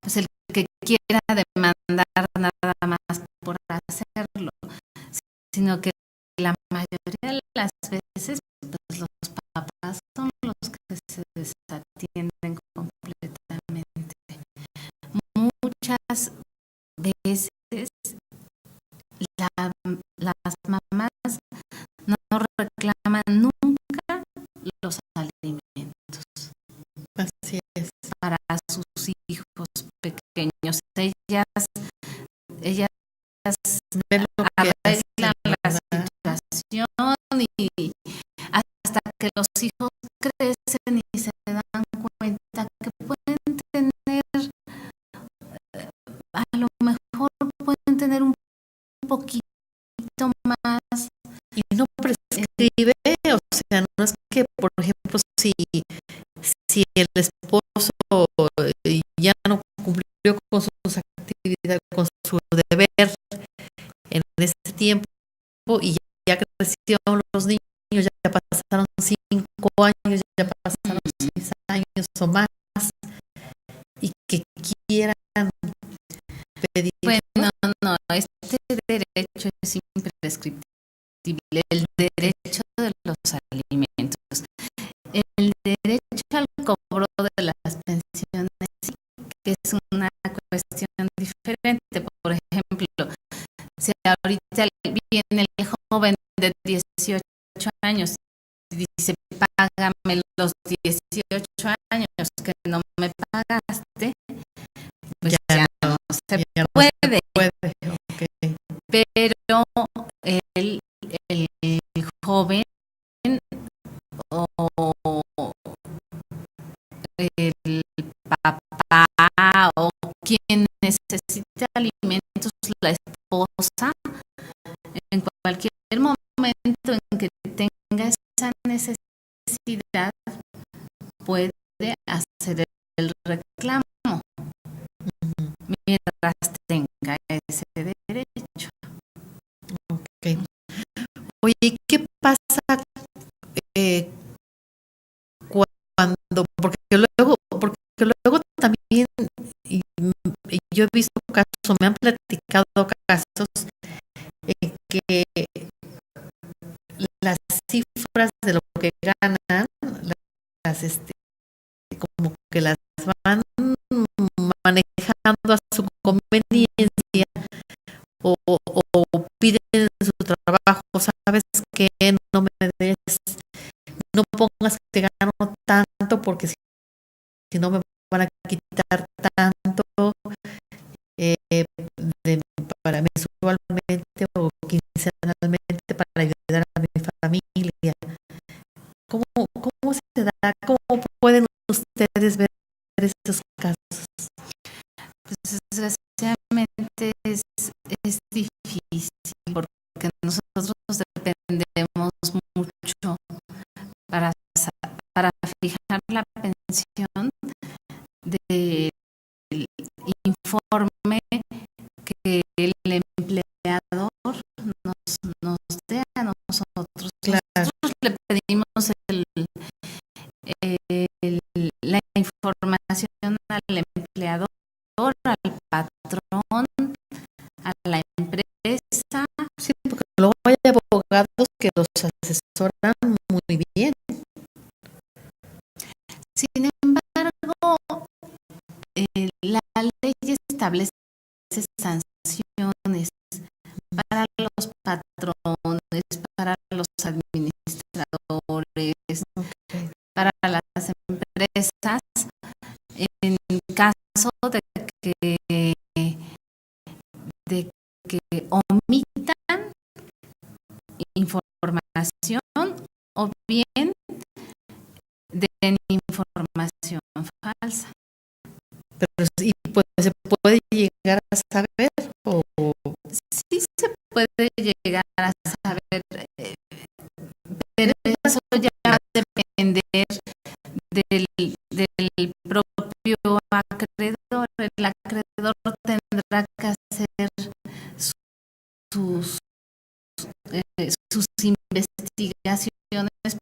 pues el que quiera demandar nada más por hacerlo, sino que la mayoría de las veces pues los papás son los que se desatienden completamente. Muchas veces la, las mamás no reclaman nunca los alimentos así es, para sus hijos pequeños. Ellas ver lo que hacen, arreglan la ¿verdad? situación y hasta que los hijos crecen y se dan cuenta que pueden tener, a lo mejor pueden tener un poquito más. Y no prescribe, o sea, no es que, por ejemplo, si el esposo ya no cumplió con sus actividades, con su deber en ese tiempo y ya crecieron los niños, ya pasaron 5 años, ya pasaron 6 años o más, y que quieran pedir, Bueno, no, este derecho es imprescriptible, el derecho de los alimentos, el derecho al cobro de las pensiones, que es una cuestión diferente. Por ejemplo, si ahorita viene el joven de 18 años y dice, págame los 18 años que no me pagaste, pues ya no se ya no puede. se puede, okay. Pero el joven o el papá o quien necesita alimentos, la esposa, en cualquier momento en que tenga esa necesidad, puede hacer el reclamo mientras tenga ese derecho. Okay. Oye, ¿qué pasa eh, cuando, porque luego también, y yo he visto casos, me han platicado casos en que las cifras de lo que ganan, las como que las van manejando a su conveniencia o piden en su trabajo, sabes que no me des pongas que gano tanto porque si no me van a quitar tanto eh, para mensualmente o quincenalmente para ayudar a mi familia. ¿Cómo se da? ¿Cómo pueden ustedes ver esos casos? Pues desgraciadamente es difícil porque nosotros dependemos mucho para, para fijar la pensión del informe que el empleador nos dé a nosotros. Claro. Nosotros le pedimos la información al empleador, al patrón, a la empresa. Sí, porque luego hay abogados que los asesoran muy bien. Sin embargo, la ley establece sanciones para los patrones, para los administradores, para las empresas, en caso de que omitan información o bien den información falsa. Pero y pues se puede llegar a saber o Sí se puede llegar a saber, pero eso ya va a depender del propio acreedor. El acreedor tendrá que hacer sus investigaciones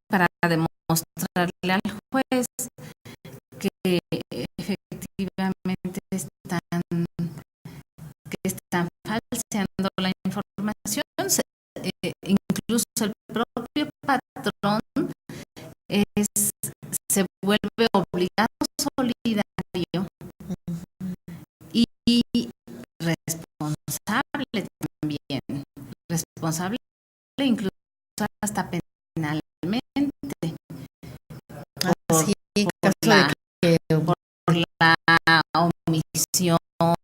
para demostrarle al juez que efectivamente están falseando la información. Incluso el propio patrón se vuelve obligado solidario y responsable también, responsable incluso hasta penalmente así en caso de que por la omisión o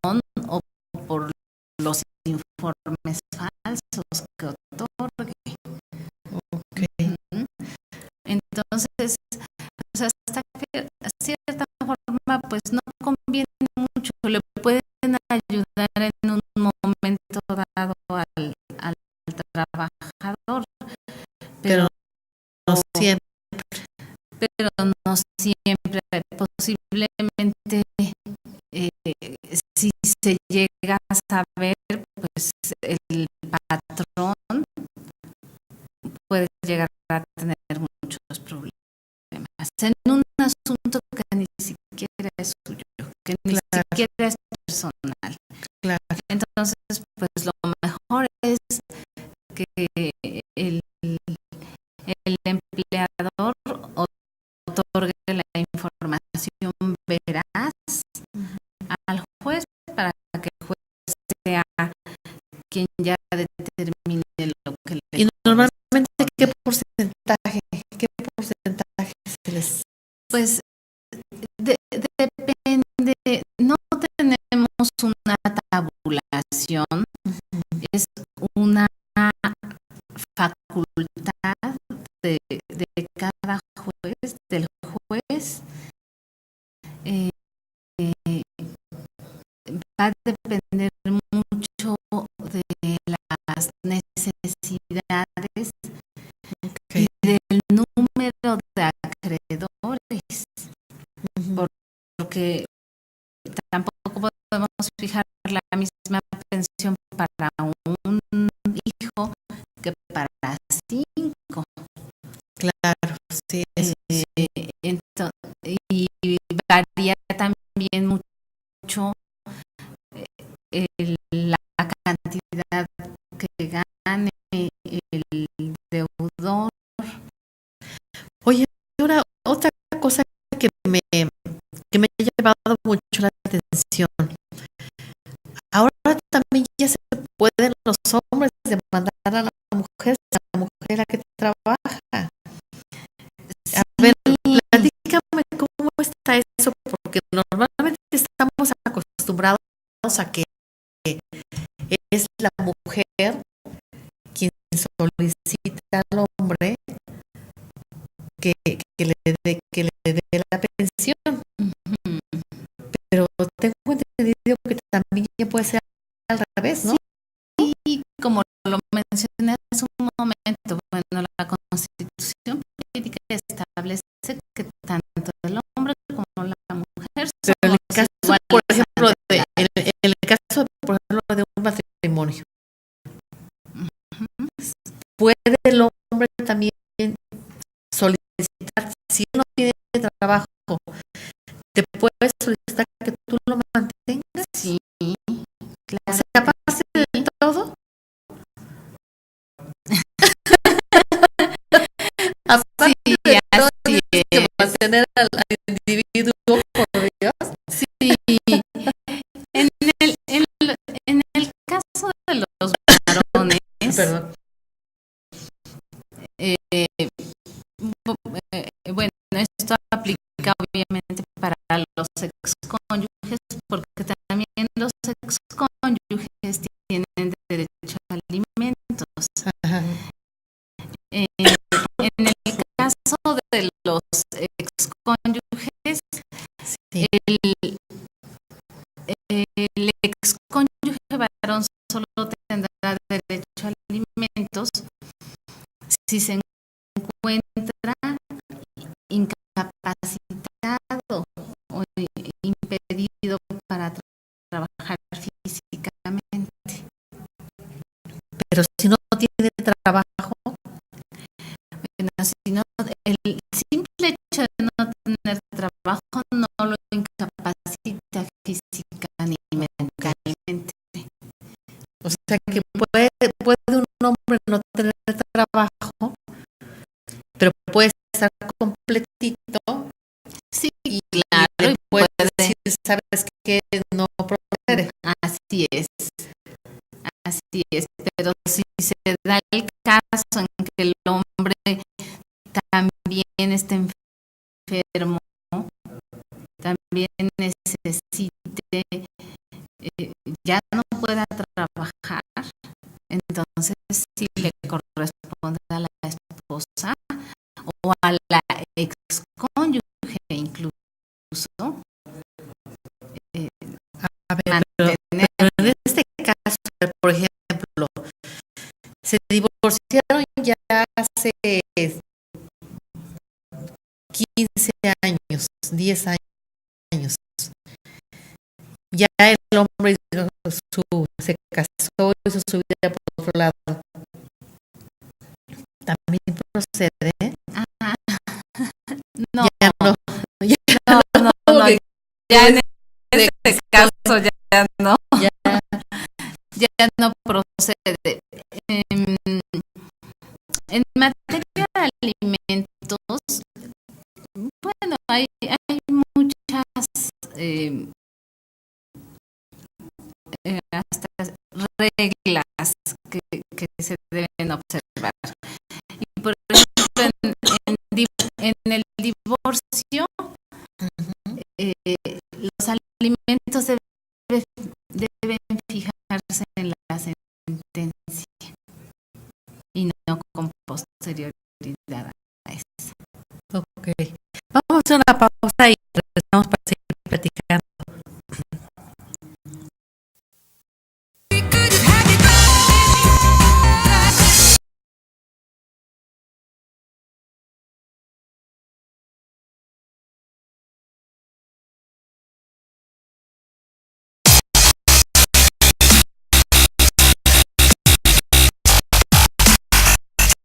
por los informes falsos que otorgue. okay. Entonces, pues hasta que a cierta forma pues no conviene mucho, le pueden ayudar en un momento dado al trabajador, pero no siempre. pero no siempre. Posiblemente si se llega a saber, pues el patrón puede llegar a tener muchos problemas en un asunto que ni siquiera es suyo, que ni siquiera es personal. Claro. Entonces, pues lo mejor es que el empleador otorgue la información veraz al juez para que el juez sea quien ya determine lo que le Y normalmente ¿qué porcentaje se les? Pues depende, no tenemos una tabulación, es una facultad de cada juez, del juez. Va a depender mucho de las necesidades y del número de acreedores, porque tampoco podemos fijar la misma pensión para un hijo que para 5. Claro, sí, Y varía también mucho la cantidad que gane el deudor. Oye, ahora otra cosa que me ha llamado mucho la atención. Ahora también ya se pueden los hombres demandar a la mujer la que trabaja. A ver, a que es la mujer quien solicita al hombre que le dé la pensión. Pero tengo entendido que también puede ser al revés, ¿no? Y como lo mencioné hace un momento, bueno, la Constitución política establece que tanto el hombre como la mujer Pero en el somos caso, iguales por ejemplo, ante la ley. en el caso, por ejemplo, de un matrimonio, ¿puede el hombre también solicitar, si él no tiene trabajo, te puede solicitar que tú lo mantengas? Sí, O claro sea, que aparte de sí. todo, aparte Sí, de todo, así tienes que es. mantener al individuo, por Dios. Sí, en en el caso de los varones, Perdón. eh, bueno, esto aplica obviamente para los excónyuges, porque también los excónyuges tienen derecho a alimentos. Ajá. En el caso de los excónyuges, Sí. el excónyuge varón solo tendrá derecho a alimentos si se encuentra incapacitado o impedido para trabajar físicamente. Pero si no tiene trabajo, Bueno, si no, el simple hecho de no tener trabajo no lo incapacita física ni mentalmente. o sea que puede un hombre no tener trabajo, pero puede estar completito Sí, y claro, y puede puede. decir, ¿sabes qué? No procede. Así es, pero si se da el caso en que el hombre también está enfermo, también necesite, ya no pueda trabajar, entonces sí le corresponde a la esposa o a la excónyuge incluso A ver, pero mantener. en este caso, por ejemplo, se divorciaron ya hace 15 años, 10 años. Ya el hombre se casó, hizo su vida por otro lado. También procede. Ajá. No, Ya no, ya no, no, no, que ya en de- este caso ya no, ya ya no procede. En materia de alimentos, bueno, hay muchas hasta reglas que se deben observar. Y por ejemplo, en el divorcio, los alimentos deben fijarse en la sentencia y no con posterioridad a eso. ok. Vamos a hacer una pausa y regresamos para seguir platicando.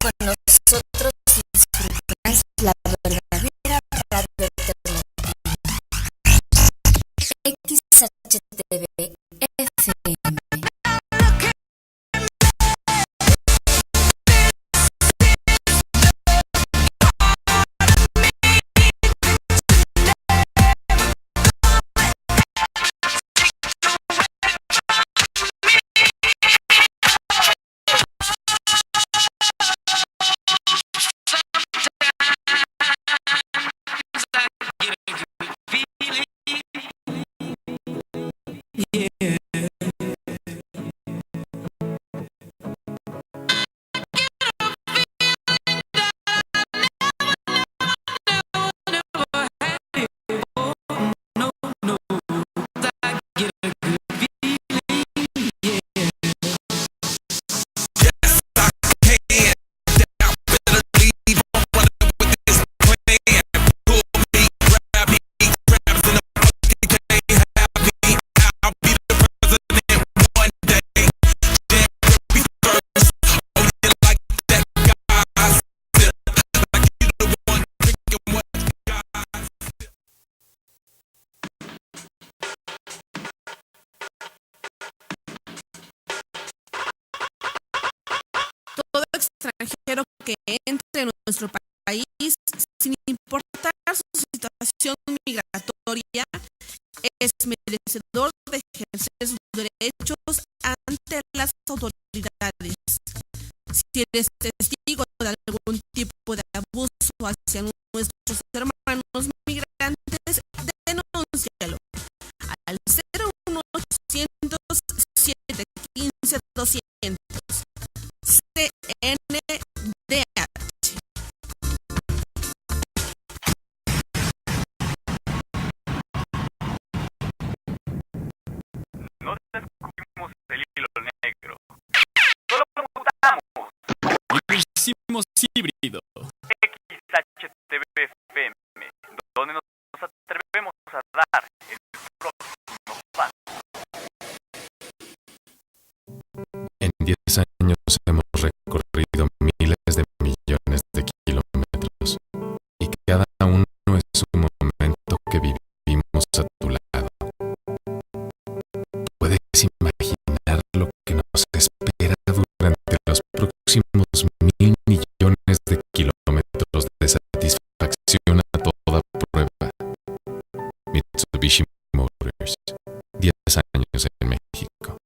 Con nosotros disfrutarás la verdadera radio alternativa. que entre en nuestro país sin importar su situación migratoria es merecedor de ejercer sus derechos ante las autoridades. Si eres testigo de algún tipo de abuso hacia nuestros hermanos migrantes, denúncialo al 01800 715 200 CNDH. No descubrimos el hilo negro. Solo preguntamos. Lo hicimos híbrido. XHTV-FM, donde nos atrevemos a dar el próximo paso. En 10 años hemos recorrido miles de millones de kilómetros y cada uno es un momento que vivimos a tu lado. ¿Puedes imaginar lo que nos espera durante los próximos 1.000 millones de kilómetros de satisfacción a toda prueba? Mitsubishi Motors, 10 años en México.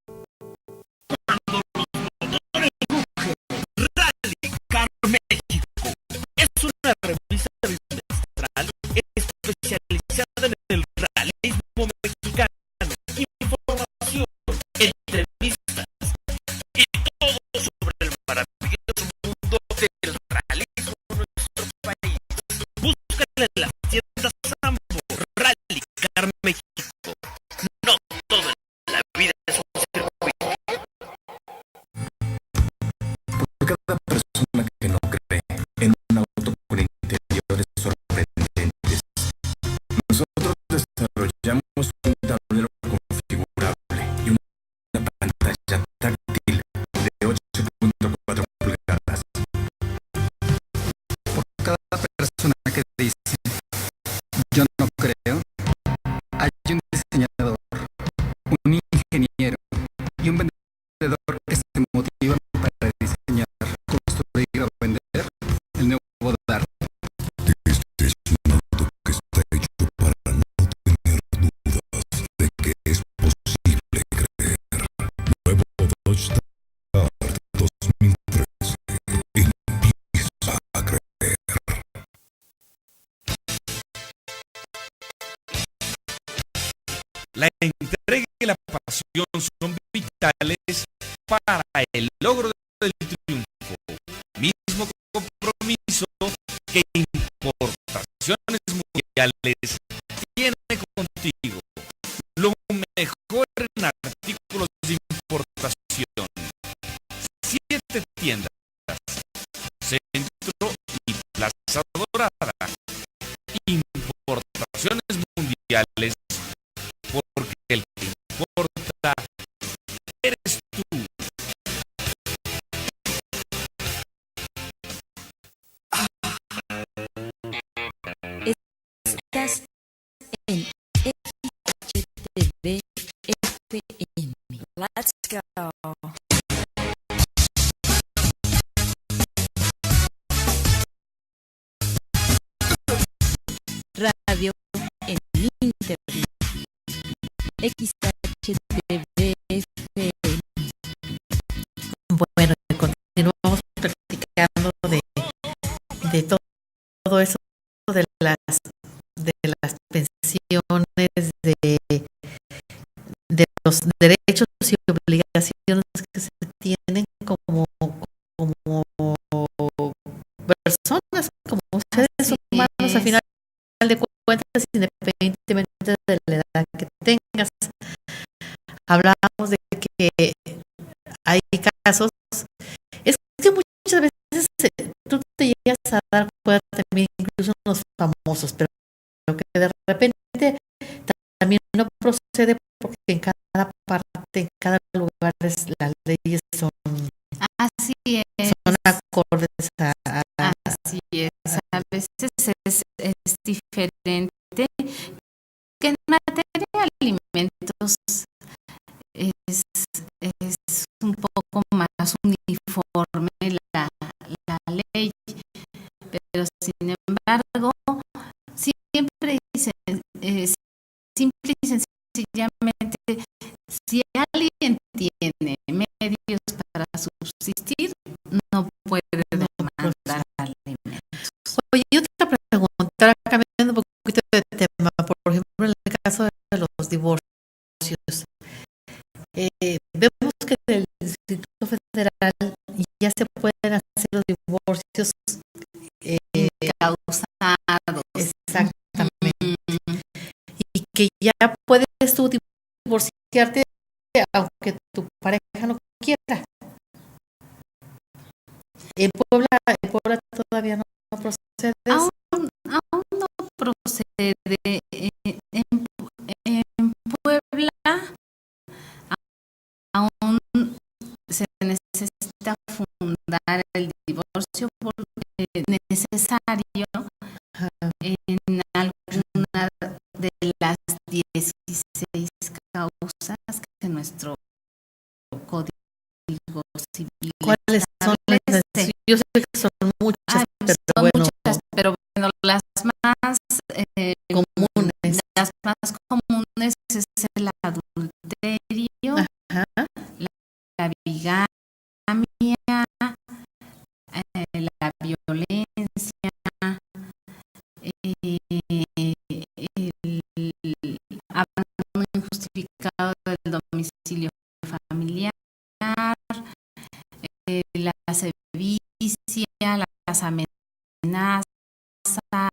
Car México es una revista bimestral especializada en el realismo mexicano. Información, entrevistas y todo sobre el maravilloso mundo del realismo en nuestro país. Búscala en las tiendas Sambo. Rally Car México. No todo en la vida es un circuito. Por cada persona que no cree en un auto con interiores sorprendentes, nosotros desarrollamos un tablero configurable y una pantalla táctil de 8.4 pulgadas. Por cada persona que dice yo no creo, hay un diseñador, un ingeniero y un vendedor que se motivan para diseñar, construir o vender el nuevo Dart. Este es un auto que está hecho para no tener dudas de que es posible creer. Nuevo Dodge Dart 2013. Empieza a creer. La entrega y la pasión son vitales para el logro del triunfo. Mismo compromiso que Importaciones Mundiales tiene contigo. Lo mejor en artículos de importación. 7 tiendas. Centro y Plaza Dorada. Importaciones Mundiales. Porque el que importa eres tú. Estás en XHTV FM. Let's go. Radio en internet. XHTV FM. Bueno, continuamos platicando de todo eso de las pensiones, de los derechos y obligaciones que se tienen como personas, como seres Así humanos, es. al final de cuentas, independientemente de la edad que tengas. Hablábamos de que hay casos, es que muchas veces tú te llegas a dar cuenta también, incluso en los famosos, pero que de repente también no procede porque en cada parte, en cada lugar las leyes son Así es. acordes a Así es. A veces es diferente que en materia de alimentos es un poco más uniforme la ley. pero sin embargo, siempre simple y sencillamente, si alguien tiene medios para subsistir, no puede demandar alimentos. Oye, y otra pregunta, ahora cambiando un poquito de tema, por ejemplo, en el caso de los divorcios, vemos que en el Distrito Federal ya se pueden hacer los divorcios Causados. exactamente, y que ya puedes tú divorciarte aunque tu pareja no quiera. En Puebla todavía no procede eso. Aún no procede. En Puebla aún se necesita fundar el divorcio porque necesario Ajá. en alguna de las 16 causas que nuestro Código Civil ¿Cuáles son las? establece. Yo sé que son muchas, pero Son bueno, muchas, pero bueno, las más comunes. las más comunes es el adulterio, Ajá. la bigamia, la violencia, el abandono injustificado del domicilio familiar, la sevicia, las amenazas, la,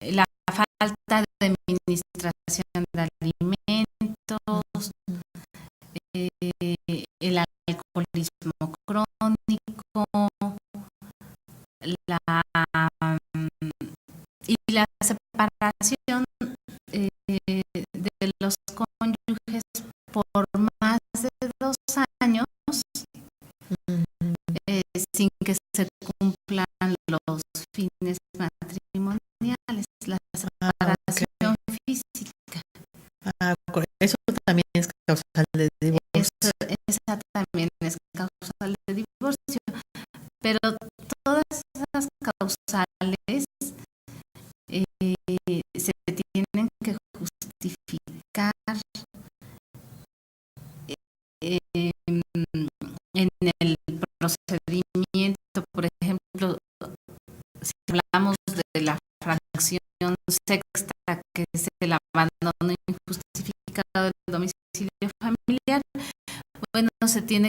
la falta de administración de alimentos, el alcoholismo crónico, y la separación de los cónyuges por más de 2 años sin que se cumplan los fines matrimoniales, la separación física. Eso también es causal de divorcio. Esa también es causal de divorcio, pero todas esas causales se tienen que justificar en el procedimiento. Por ejemplo, si hablamos de la fracción sexta, que es el abandono injustificado del domicilio familiar, bueno, se tiene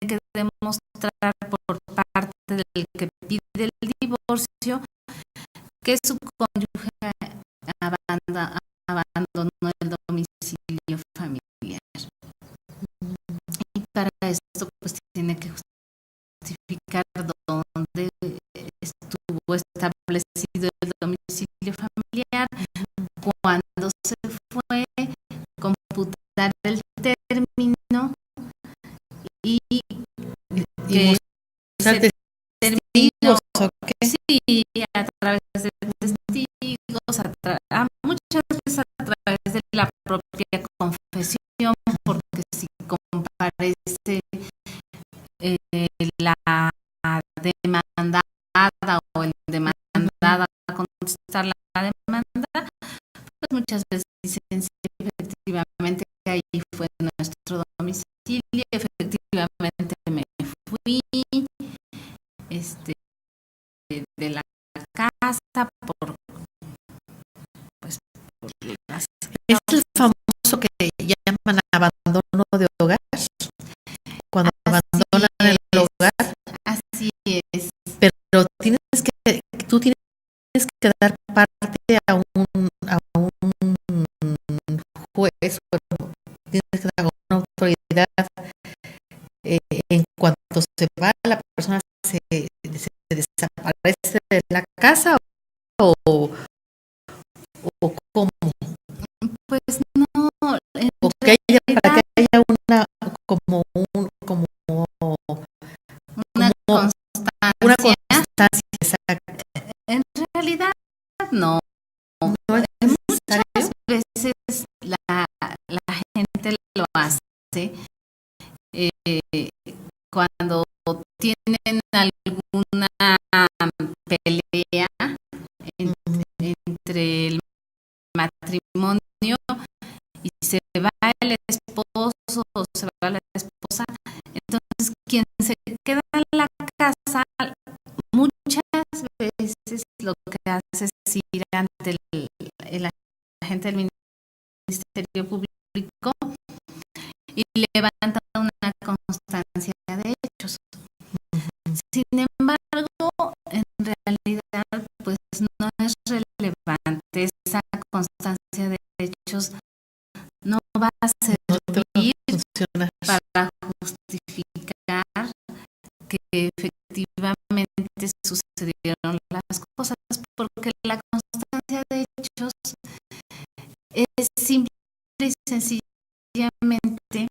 que demostrar por parte del que pide el divorcio que su cónyuge abandonó el domicilio familiar. Y para esto pues tiene que justificar dónde estuvo establecido el domicilio familiar, cuándo se fue, computar el término y que se testigos, ¿o qué? Sí, a través de testigos, muchas veces a través de la propia confesión, porque si comparece la demandada o el demandado a contestar la demanda, pues muchas veces dicen sí, efectivamente que ahí fue nuestro domicilio, efectivamente me fui de la casa por las Es el famoso que llaman abandono de hogar, cuando abandonan el hogar. Así es. Pero tú tienes que dar parte a un juez, bueno, tienes que dar a una autoridad en cuanto se va la persona, se desaparece de la casa o cómo, Pues no, o que haya, para que haya una una constancia exacta. En realidad no. No es necesario. Muchas veces la gente lo hace cuando tienen alguna pelea entre el matrimonio y se va el esposo o se va la esposa, entonces quien se queda en la casa muchas veces lo que hace es ir ante el agente del Ministerio Público y levanta una constancia de hechos. Sin embargo, en realidad, pues no es relevante. Esa constancia de hechos no va a servir para justificar que efectivamente sucedieron las cosas, porque la constancia de hechos es simple y sencillamente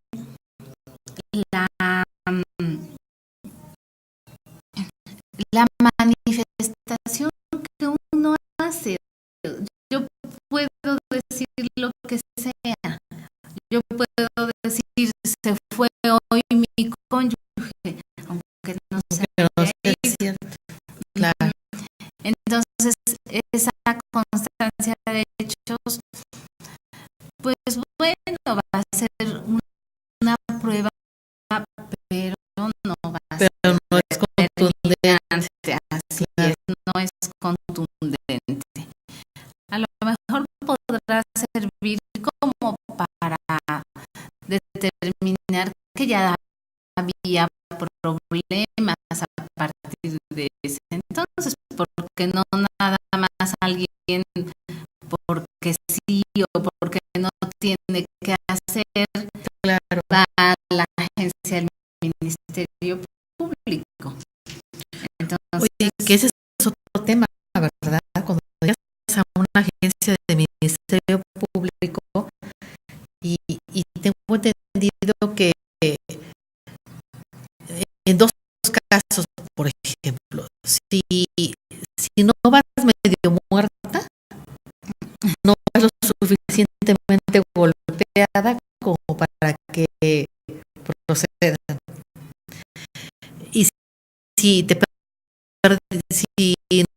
la manifestación que uno hace. Yo puedo decir lo que sea. Yo puedo decir, se fue hoy mi cónyuge, aunque no sea cierto. Claro. Entonces, esa constancia de hechos, pues bueno, va a ser una prueba, pero no va a ser contundente. Así es, no es contundente. A lo mejor podrá servir como para determinar que ya había problemas a partir de ese entonces, porque no nada más alguien porque sí o porque no tiene que hacer, claro, va a la agencia del Ministerio Público. Entonces, oye, que ese es otro tema, ¿verdad? Cuando llegas a una agencia del Ministerio Público y tengo entendido que en dos casos, por ejemplo, si no vas medio muerta, no vas lo suficientemente golpeada como para que procedan. Y si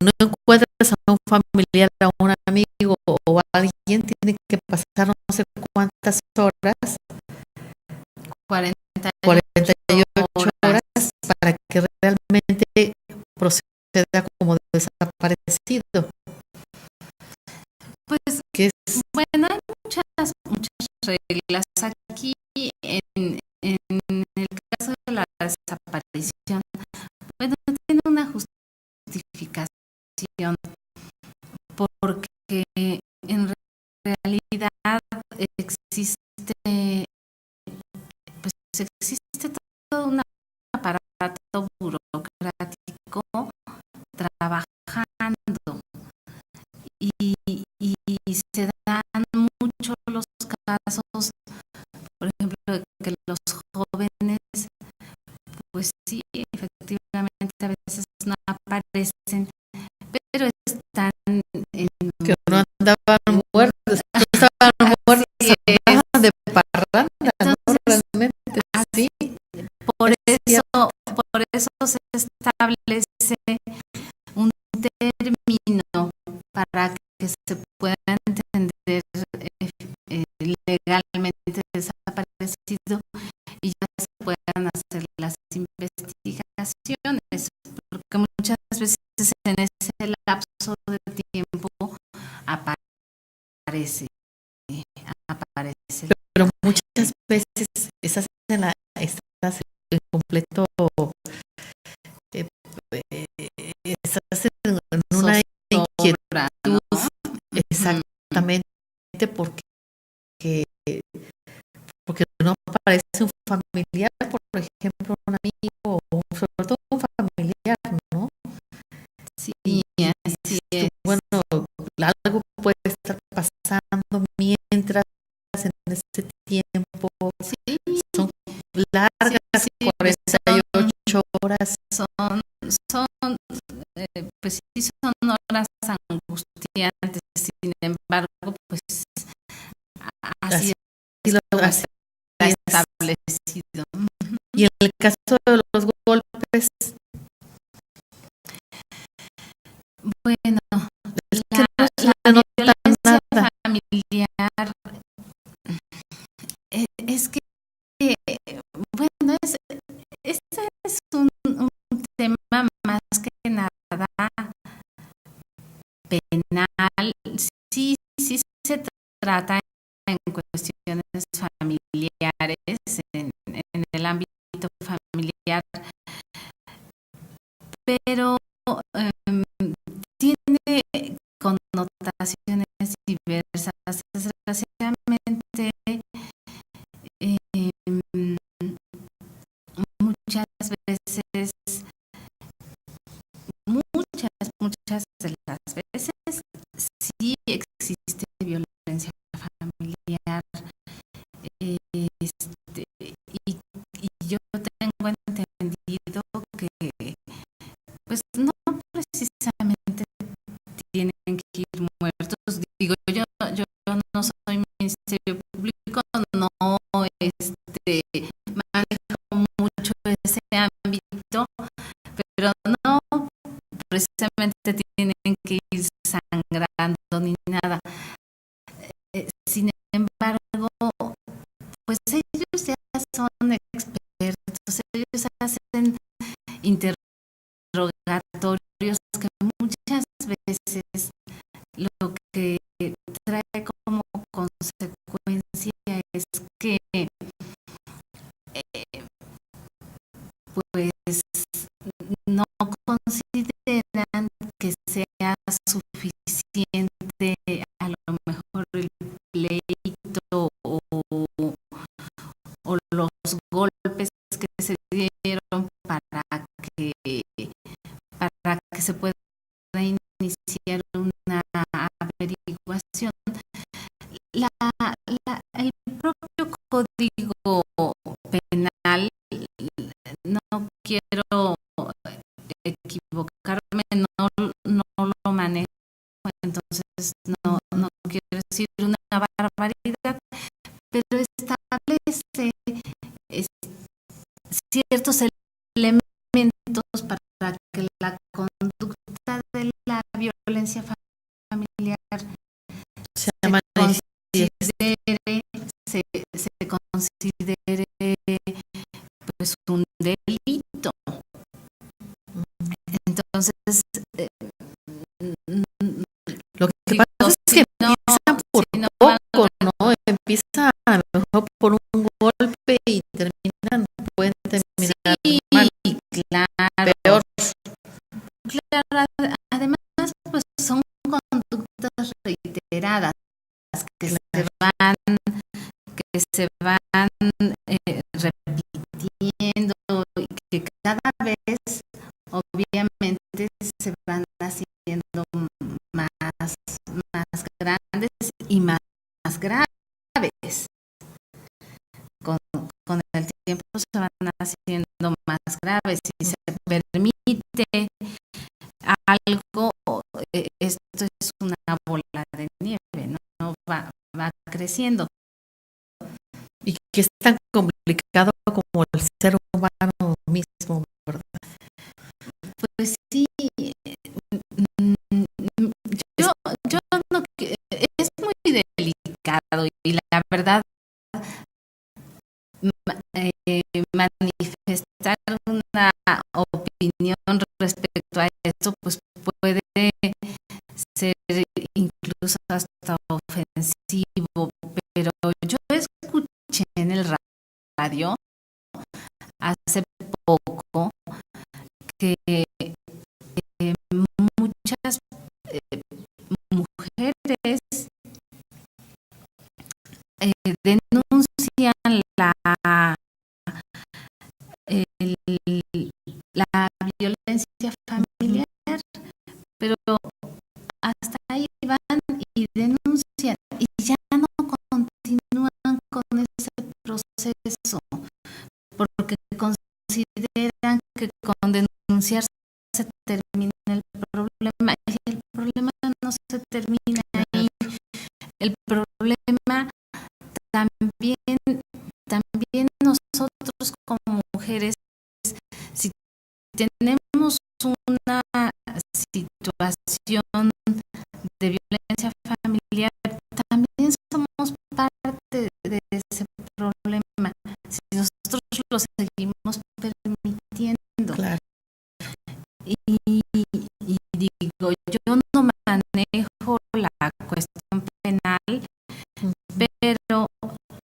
no encuentras a un familiar, a un amigo o a alguien, tiene que pasar no sé cuántas horas, 48 horas para que realmente proceda como desaparecido. Pues, que es, bueno, hay muchas reglas aquí en el caso de la desaparición. Bueno, tiene una justificación porque en realidad existe todo un aparato burocrático trabajando y se dan mucho los casos, por ejemplo, de que los jóvenes, pues sí, efectivamente a veces no aparecen, pero están en que no andaban muertos, andaban de parranda. Entonces, ¿no? Realmente, sí. Por eso se establece un término para que se pueda entender legalmente desaparecido y ya se puedan hacer las investigaciones, porque muchas veces en ese lapso de tiempo aparece. Pero muchas veces estás en completo, estás en una inquietud, ¿no? Exactamente, porque no aparece un familiar, por ejemplo, un amigo, o sobre todo un familiar, ¿no? Sí, así es. Bueno, algo puede estar pasando mientras en ese tiempo. Sí, son largas, 48 horas. Pues sí, son horas angustiantes, sin embargo, pues así está establecido. Y en el caso de los golpes, Bueno, es que no se la le nota violencia nada. familiar es que, bueno, este es un tema más que nada penal. Sí, sí se trata en cuestiones familiares, en el ámbito familiar, pero tiene connotaciones diversas. Desgraciadamente, muchas veces, muchas de las veces, sí existe violencia familiar. Este, y yo tengo entendido que, pues, no precisamente tienen que ir muertos. Digo, yo no soy ministerio público, no manejo mucho ese ámbito, pero no precisamente tienen que ir sangrando ni nada. Sin embargo, pues ellos ya son expertos, ellos hacen interrogatorios que muchas veces lo que trae como consecuencia es que pues no consideran que sea suficiente a lo mejor el pleito o los golpes que se dieron que para que se pueda iniciar una averiguación. El propio código penal, no quiero equivocarme, no lo manejo, entonces no quiero decir una barbaridad, pero establece ciertos elementos para que la conducta de la violencia familiar Se considere pues un delito. Entonces, lo que pasa es que empieza por poco, ¿no? Empieza a lo mejor por un golpe y pueden terminar mal. Claro. Peor. Claro, además, pues son conductas reiteradas que se van repitiendo y que cada vez obviamente se van haciendo más grandes y más graves. Con el tiempo se van haciendo más graves y se permite algo, esto es una bola de nieve, ¿no? Va creciendo. Y que es tan complicado como el ser humano mismo, ¿verdad? Pues sí, yo no, es muy delicado y la verdad manifestar una opinión respecto a esto pues puede ser incluso hasta ofensivo, pero yo escuché en el radio hace poco que muchas mujeres denuncian la violencia familiar, pero hasta ahí van y denuncian y ya no continúan con ese proceso porque consideran que con denunciar se termina el problema y el problema no se termina ahí. El problema también nosotros como mujeres tenemos una situación de violencia familiar, también somos parte de ese problema. Si nosotros lo seguimos permitiendo. Claro. Y digo, yo no manejo la cuestión penal, pero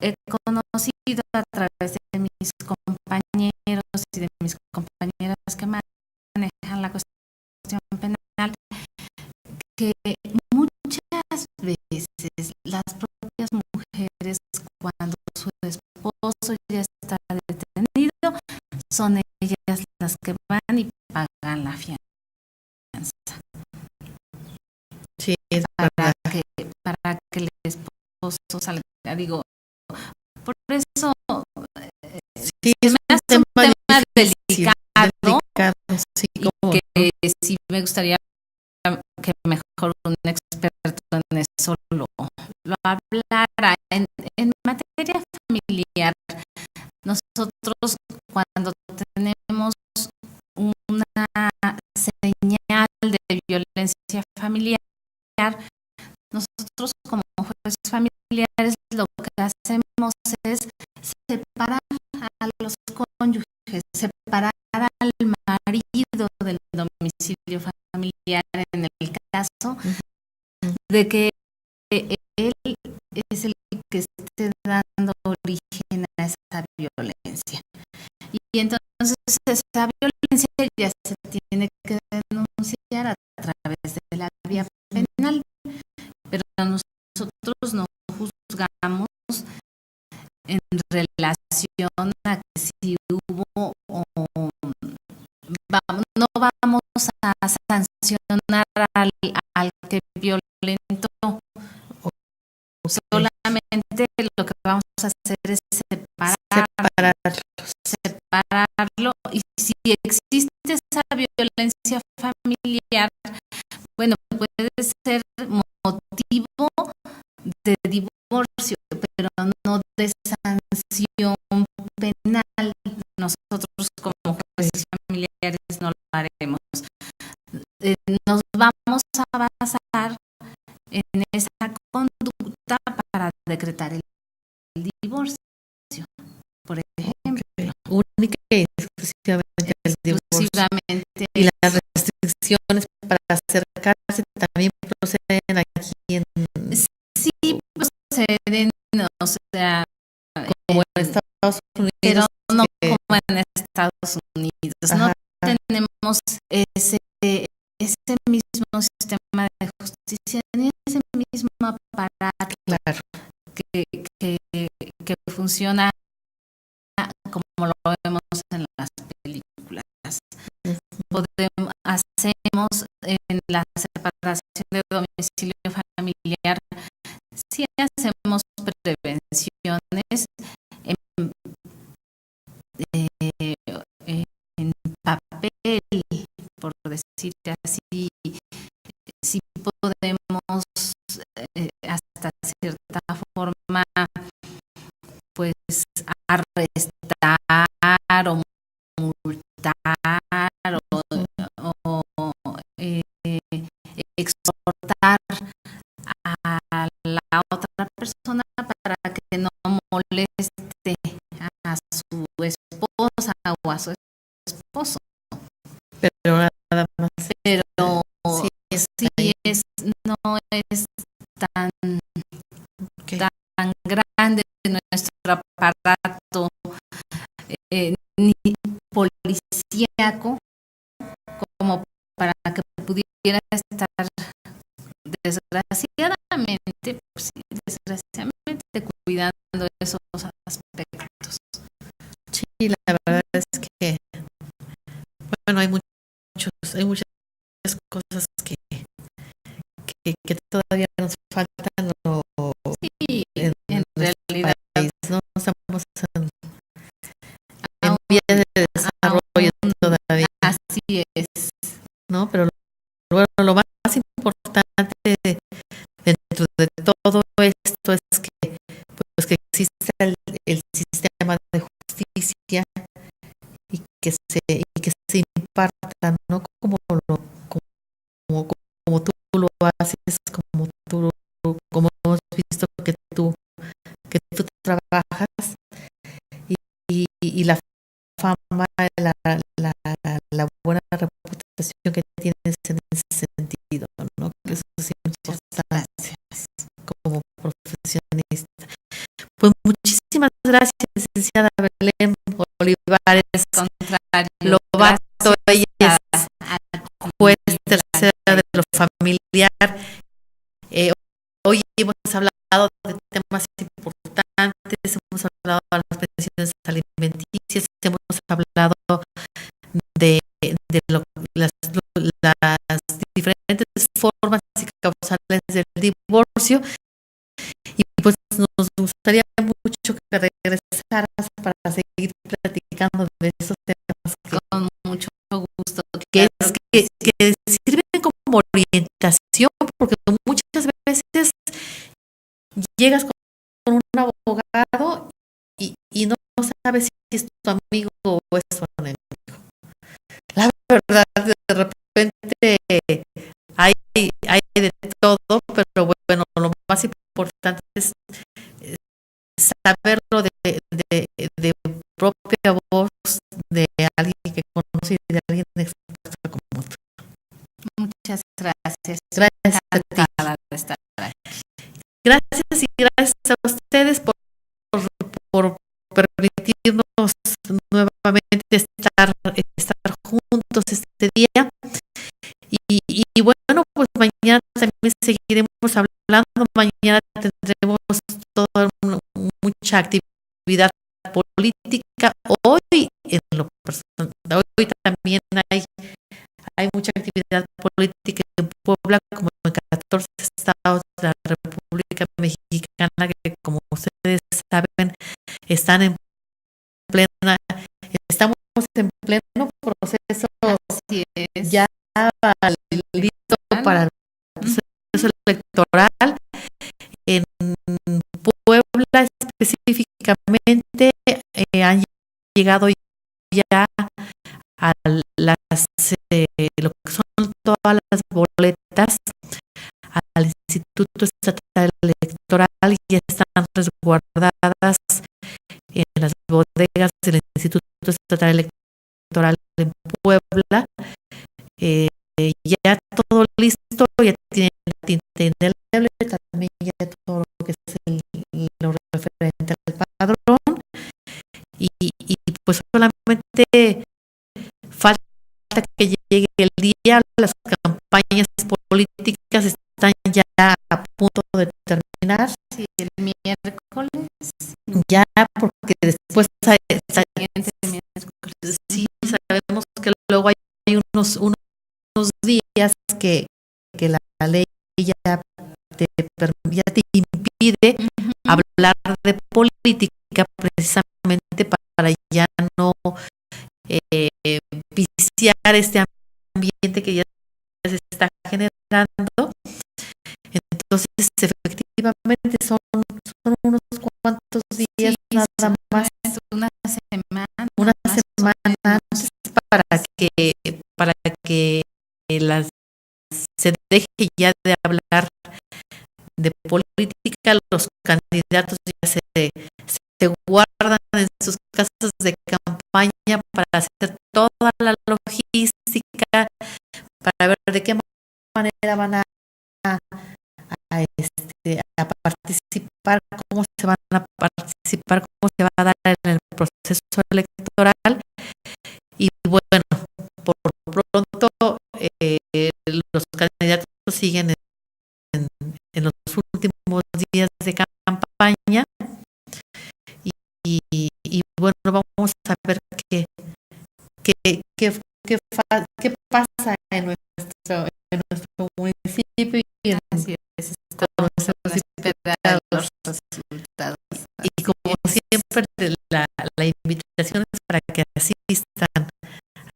he conocido a través de mis compañeros y de mis compañeras que manejan la cuestión penal, que muchas veces las propias mujeres, cuando su esposo ya está detenido, son ellas las que van y pagan la fianza. Sí, es para verdad. que el esposo salga. Digo, por eso Sí, se es me un hace un tema tema difícil, delicado, sí, y como que sí me gustaría que mejor un experto en eso lo hablara. En materia familiar, nosotros cuando tenemos una señal de violencia familiar, nosotros como jueces familiares lo que hacemos es separar a los cónyuges, separar al marido del domicilio familiar en el caso de que él es el que esté dando origen a esa violencia. Y entonces esa violencia ya se tiene que denunciar a través de la vía penal, pero nosotros no juzgamos en relación a que si hubo o no vamos a sancionar al que violentó. Solamente lo que vamos a hacer es separarlo, y si existe esa violencia familiar, bueno, puede ser motivo de divorcio, pero no de sanción penal. Nosotros como jueces familiares no lo haremos. Nos vamos a basar en esa conducta para decretar el divorcio, por ejemplo. Única y exclusivamente el divorcio. Y las restricciones para acercarse también proceden aquí en... Sí, proceden, o sea, como en Estados Unidos, pero no como en Estados Unidos. Ajá. No tenemos ese mismo sistema de justicia, ni ese mismo aparato, claro, que funciona como lo vemos en las películas. Hacemos en la separación de domicilio familiar, sí hacemos prevenciones en papel, por decir así. Sí podemos hasta cierta forma pues arrestar o multar o exhortar a la otra persona para que no moleste a su esposa o a su esposo. pero nada más. Pero sí, no es tan grande nuestro aparato ni policíaco como para que pudiera estar desgraciadamente, pues sí, desgraciadamente cuidando esos aspectos. Sí, la verdad es que bueno, hay muchas cosas que todavía nos faltan sí, en nuestro realidad país, ¿no? Estamos en vías de desarrollo todavía, así es, ¿no? Pero lo más importante dentro de todo esto es que pues que exista el sistema de justicia y que se imparta haces, como hemos visto que tú trabajas y la fama, la buena reputación que tienes en ese sentido, ¿no? Que eso es importante como profesionista. Pues muchísimas gracias, licenciada Belén Olivares Lobato. Ella es juez tercera de lo familiar. Hoy hemos hablado de temas importantes, hemos hablado de las pensiones alimenticias, hemos hablado de las diferentes formas y causales del divorcio, y pues nos gustaría mucho que regresaras para seguir platicando de esos temas con mucho gusto. que Claro sirven como orientación, porque muchas veces llegas con un abogado y no sabes si es tu amigo o es tu enemigo. La verdad, de repente hay de todo, pero bueno, lo más importante es saberlo de propia voz de alguien que conoce y de alguien experto como tú. Muchas gracias. Gracias a ti. Encantada de estar aquí. Gracias y gracias a ustedes por permitirnos nuevamente estar juntos este día. Y bueno, pues mañana también seguiremos hablando. Mañana tendremos toda mucha actividad política. Hoy en lo personal, hoy también hay mucha actividad política en Puebla, como en 14 estados de la República Mexicana, que como ustedes saben están estamos en pleno proceso. Así es. Ya listo para el proceso electoral. En Puebla específicamente han llegado ya a lo que son todas las boletas al Instituto Estatal Electoral, y están resguardadas en las bodegas del Instituto Estatal Electoral en Puebla. Ya todo listo, ya tienen la tinta indeleble, también ya todo lo que es lo referente al padrón, y pues solamente falta que llegue el día. Las campañas políticas están ya a punto de terminar. Sí, el miércoles. Ya, porque después Siguiente miércoles. sí sabemos que luego hay unos días que la ley ya te impide hablar de política, precisamente para ya no viciar este ambiente que ya se está generando. Entonces, efectivamente son unos cuantos días, Sí, nada más, una semana antes para que se deje ya de hablar de política. Los candidatos ya se guardan en sus casas de campaña para hacer toda la logística, para ver de qué manera van a participar, cómo se van a participar, cómo se va a dar en el proceso electoral. Y bueno, por pronto los candidatos siguen en los últimos días de campaña, y bueno, vamos a ver qué pasa en nuestro municipio, y Así es, estamos a la espera de los resultados. Y como siempre, la invitación es para que asistan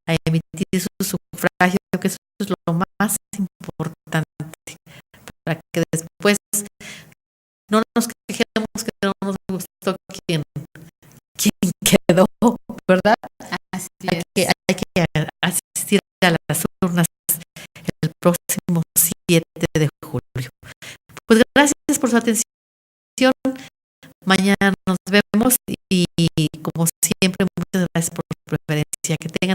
a emitir su sufragio, que eso es lo más importante, para que después no nos quejemos que no nos gustó quién quedó, ¿verdad? Así es. Hay que asistir a las urnas el próximo 7 de julio. Gracias por su atención. Mañana nos vemos y como siempre, muchas gracias por su preferencia. Que tengan